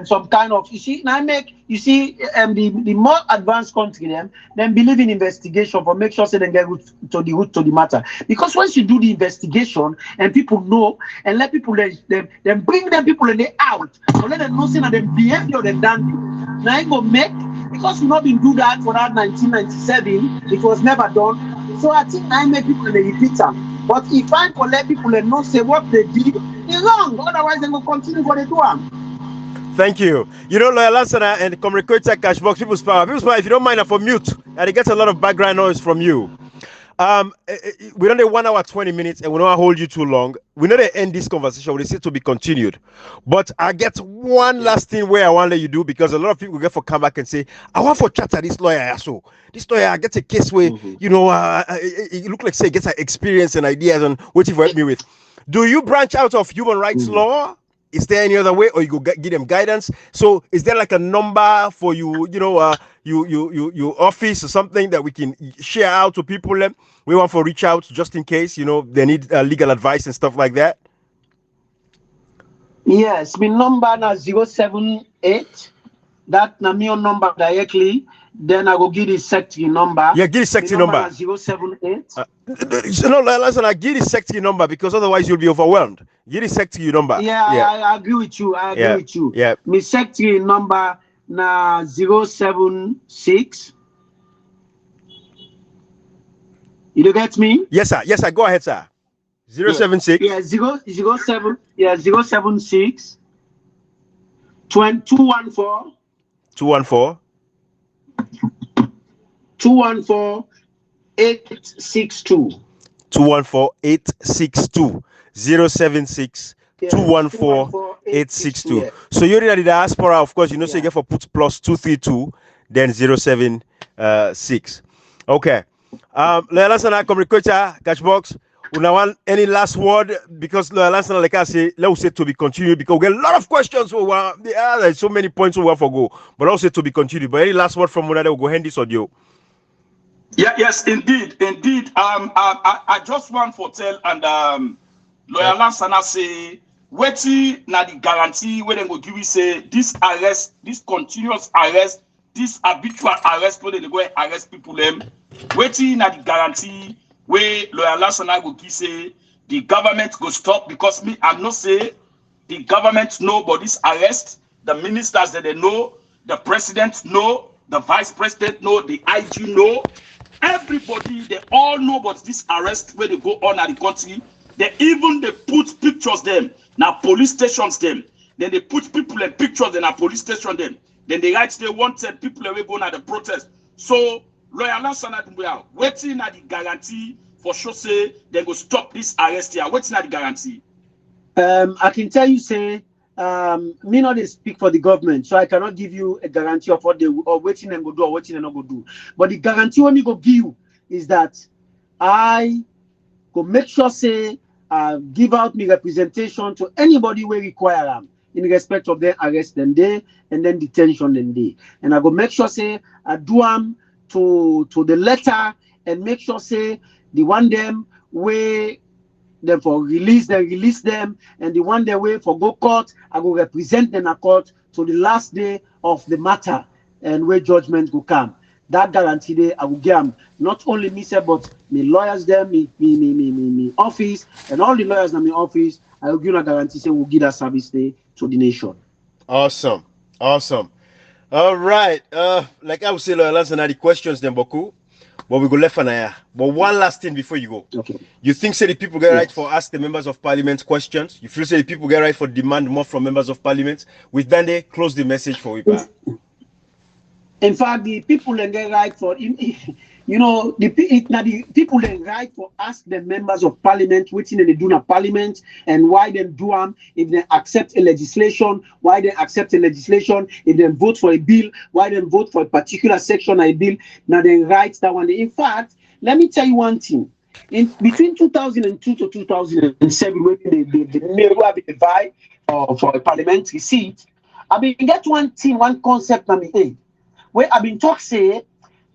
some kind of the more advanced country then believe in investigation for make sure they get to the root to the matter. Because once you do the investigation and people know and let people then bring them people and they out, so let them know say that the behavior they done now it go make. Because we not been do that for that 1997, it was never done. So I think I make people they repeat them. But if I let people and not say what they did, it's wrong. Otherwise, they will continue what they do. Thank you. You know, Lawyer Lansana and Communicator Cashbox, People's Power. People's Power, if you don't mind, I'm for mute. And it gets a lot of background noise from you. We don't have 1 hour 20 minutes, and we don't hold you too long. We know they end this conversation. We say to be continued, but I get one last thing where I want to let you do, because a lot of people get for come back and say, I want for chat to this lawyer. So this lawyer gets a case where you know it look like say gets experience and ideas and what you help me with. Do you branch out of human rights law? Is there any other way, or you go give them guidance? So is there like a number for you, your office or something that we can share out to people? We want to reach out just in case, they need legal advice and stuff like that. Yes, my number na 078. That na my number directly. Then I will give the secretary number. Yeah, give the secretary number. 078. No, listen, I give the secretary number, because otherwise you'll be overwhelmed. Give the secretary number. Yeah. I agree with you. Yeah. My secretary number na 076. You get me? Yes, sir. Go ahead, sir. 076. Yeah, 007. Yeah, 076. 214. 214. 214-862. 214-862. 076 214-862. Yeah. So you're in the diaspora, of course, so you get for put plus 232, then 076. Okay. Lawyer Lansana, communicator, Catchbox. Una want any last word? Because Lawyer Lansana, like I say, let's say to be continued, because we get a lot of questions. There's so many points we want to go, but also to be continued. But any last word from one that will go hand this audio? Yes, indeed. I just want to tell and Lawyer Lansana say, waiting na the guarantee where they go give you say this arrest, this continuous arrest, this habitual arrest where they go and arrest people them. Waiting na the guarantee where Lawyer Lansana go give say the government go stop, because me I not say the government know about this arrest, the ministers that they know, the president know, the vice president know, the IG know. Everybody, they all know about this arrest where they go on at the country. They put pictures them now police stations them. Then they put people and pictures in a police station them. Then they write they wanted people away going at the protest. So Lawyer Lansana Dumbuya waiting at the guarantee for sure say they go stop this arrest here. Waiting at the guarantee. I can tell you say me not speak for the government, so I cannot give you a guarantee of what they or waiting and go do or waiting and not go do. But the guarantee when me go give you is that I go make sure say give out me representation to anybody who require them in respect of their arrest them day and then detention them day. And I go make sure say I do them to the letter and make sure say the one them where them for release them, and the one they way for go court, I go represent them at court to the last day of the matter and where judgment will come. That guarantee day I will give them, not only me say, but me lawyers them, me office, and all the lawyers in my office. I will give you a guarantee say we'll give that service day to the nation. Awesome. All right. Like I would say, Lawyer Lansana, the questions then Boku. But we go left and right. But one last thing before you go. Okay. You think say the people get right for ask the members of parliament questions? You feel say the people get right for demand more from members of parliament? With that, they close the message for WIPA. In fact, the people then get right for the people then right for ask the members of parliament what they do in parliament and why they do them, if they accept a legislation, why they accept a legislation, if they vote for a bill, why they vote for a particular section of a bill. Now they write that one. In fact, let me tell you one thing. In between 2002 to 2007, when the mayor have been divided for a parliamentary seat, I mean get one thing, one concept on the where I've been talk say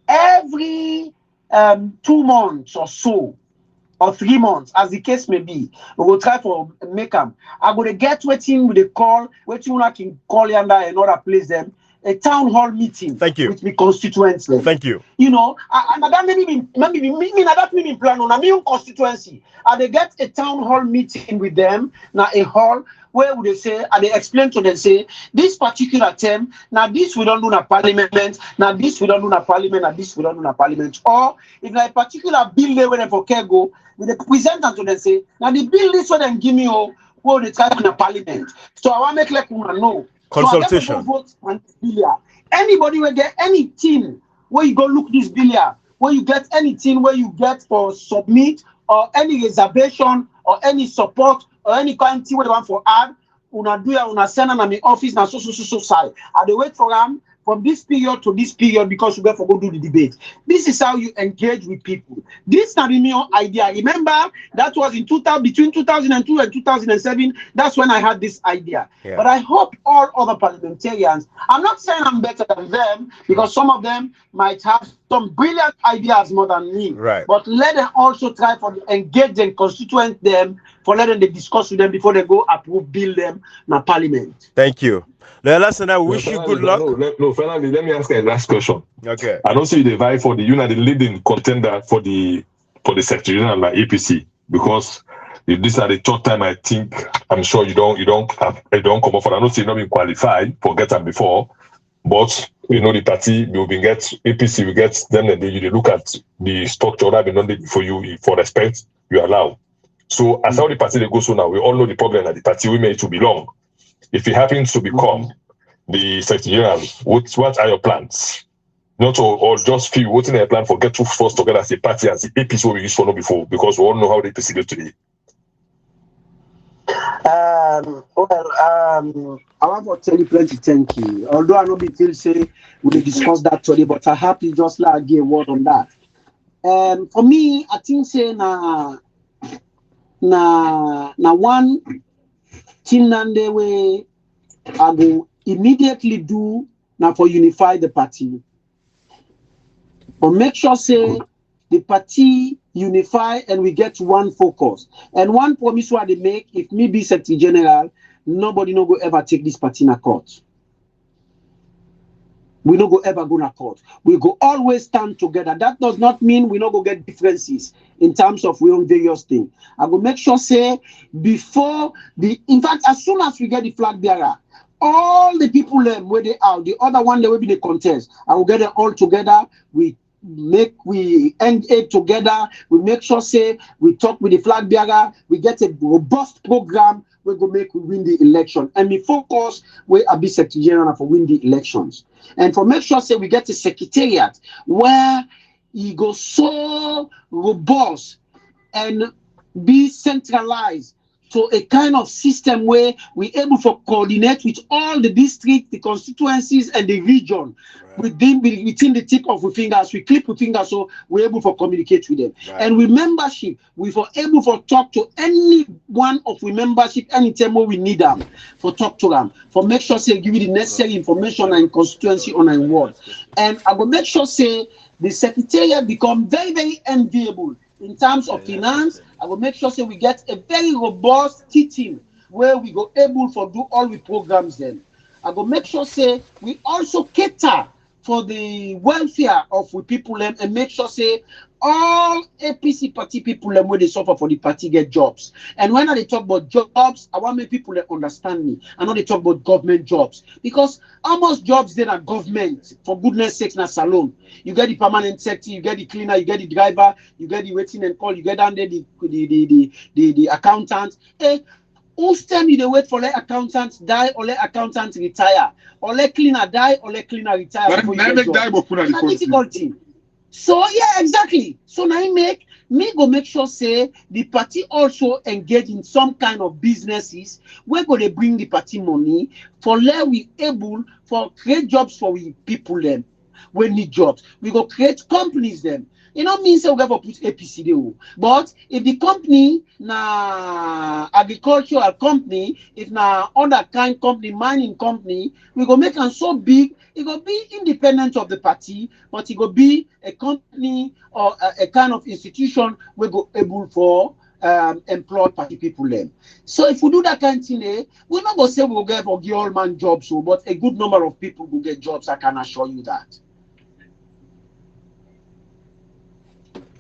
every 2 months or so, or 3 months, as the case may be, we will try for make them. I'm going to get waiting with a call, waiting I can call yonder and other place them, a town hall meeting. Thank you. With the constituents. Thank you. And that maybe plan on a new constituency. And they get a town hall meeting with them, now a hall where would they say, and they explain to them, say, this particular term, now this we don't do in parliament, now this we don't do in parliament, now this we don't do in parliament. Or if like a particular bill they went for care go, with the present to them say, now the bill this one them give me where they try in a parliament. So I want to make like one know. Consultation. So vote on this bill here. Anybody will get any team where you go look this bill here, where you get anything where you get for submit or any reservation or any support or any kind of thing where you want for add, una do ya, una send them in the office na so side. And they wait for them from this period to this period because you get for go do the debate. This is how you engage with people. This not the new idea. Remember, that was in between 2002 and 2007. That's when I had this idea. Yeah. But I hope all other parliamentarians, I'm not saying I'm better than them, because some of them might have some brilliant ideas more than me. Right. But let them also try for engage them, constituent them, for letting them discuss with them before they go approve bill them in parliament. Thank you. Lawyer Lansana, we wish you good luck. No, finally, let me ask a last question. Okay. I don't see the vie for the the leading contender for the Secretary General like APC, because this are the third time I think, I'm sure you don't come up for. I don't see you not being qualified for get them before, but the party will be get APC will get them, and they look at the structure that been done for you for respect you allow. So as how the party they go so now, we all know the problem that the party we made to belong. If it happens to become the Secretary General, what are your plans? Not or just feel what's in their plan for get two force together as a party, as the APC what we used for no before, because we all know how the APC goes today. I want to tell you plenty thank you. Although I know we feel say we discuss that today, but I happy just like give a word on that. For me, I think say na one thing the way I go immediately do now for unify the party. Or make sure say the party unify and we get one focus. And one promise what they make, if me be Secretary General, nobody no go ever take this party in court. We no go ever go to court. We go always stand together. That does not mean we no go get differences in terms of we own various things. I go make sure say before in fact, as soon as we get the flag bearer, all the people where they are, the other one they will be the contest. I will get them all together. We end it together. We make sure say we talk with the flag bearer. We get a robust program. We go make we win the election. And we focus where I be Secretary General for win the elections. And for make sure say we get a secretariat where he goes so robust and be centralized to a kind of system where we're able to coordinate with all the districts, the constituencies, and the region. Right. within the tip of our fingers. We clip our fingers so we're able to communicate with them. Right. And with membership, we were able to talk to any one of we membership anytime we need them for talk to them, for make sure say give you the necessary information and constituency on our ward. And I will make sure say the secretariat become very, very enviable. In terms of finance, I will make sure say we get a very robust team where we go able to do all the programs then. I will make sure say we also cater for the welfare of we people and make sure say all APC party people where they suffer for the party get jobs. And when I talk about jobs, I want my people to understand me. I know they talk about government jobs because almost jobs that are government, for goodness sakes, not salon. You get the permanent secretary, you get the cleaner, you get the driver, you get the waiting and call, you get under the accountant. Whose time you wait for let accountant die or let accountant retire or let cleaner die or let cleaner retire? It's a difficult thing. So yeah, exactly. So now make sure say the party also engage in some kind of businesses where go they bring the party money for let we able for create jobs for we people them. We need jobs. We go create companies them. You know means we go put APC there. But if the company na agricultural company, if na other kind company, mining company, we go make them so big. It will be independent of the party, but it will be a company or a kind of institution we go able for employ party people then. So if we do that kind of thing, we're not going to say we'll get for all man jobs, so, but a good number of people will get jobs. I can assure you that.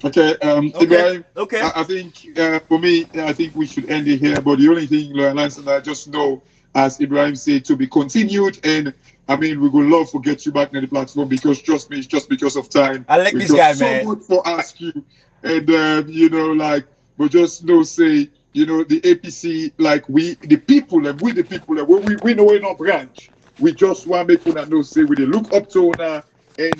Okay, Ibrahim, okay. I think for me, I think we should end it here. But the only thing, Lawyer Lansana, I just know, as Ibrahim said, to be continued. And I mean, we would love to get you back on the platform because trust me, it's just because of time. I like this guy, man. So much for ask you, and but just know, say, the APC, like we the people, we know we're not branch. We just want to make una know, say, we look up to una, and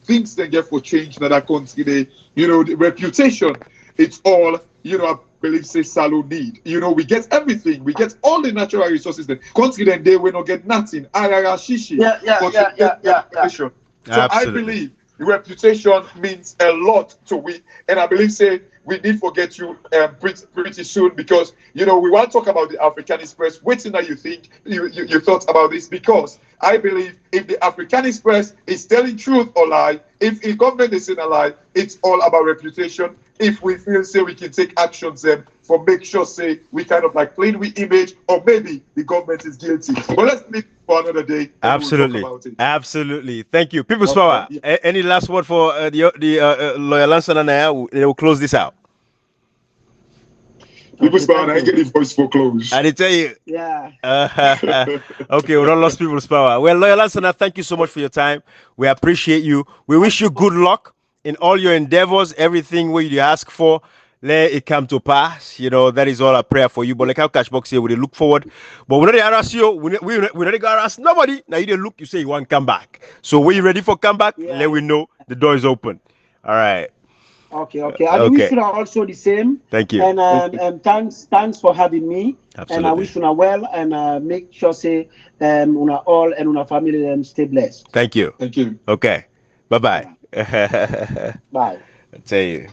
things they get for change that are considered, the reputation, it's all, I believe say Salo need. We get everything. We get all the natural resources that consider they will not get nothing. Shishi. Yeah. So I believe reputation means a lot to we, and I believe say we need to get you pretty soon, because we want to talk about the Africanist press. Waiting that you think you thought about this, because I believe if the Africanist press is telling truth or lie, if the government is in a lie, it's all about reputation. If we feel say we can take actions then for make sure say we kind of like clean we image, or maybe the government is guilty. But let's leave for another day. Absolutely, we'll talk about it. Absolutely. Thank you, People's Power. Yeah. Any last word for the Lawyer Lansana Dumbuya? They will close this out. People's Power, I get the voice for close. I did tell you. Yeah. Okay, we don't lost People's Power. Well, Lawyer Lansana, thank you so much for your time. We appreciate you. We wish you good luck in all your endeavors. Everything where you ask for, let it come to pass. That is all our prayer for you. But like how Cashbox here, we look forward. But we don't harass you. We not harass nobody. Now you look, you say you want to come back. So when you ready for comeback, let we know the door is open. All right. Okay. I wish you also the same. Thank you. And thanks for having me. Absolutely. And I wish you well, and make sure say una all and una family stay blessed. Thank you. Thank you. Okay. Bye-bye. Bye. I tell you.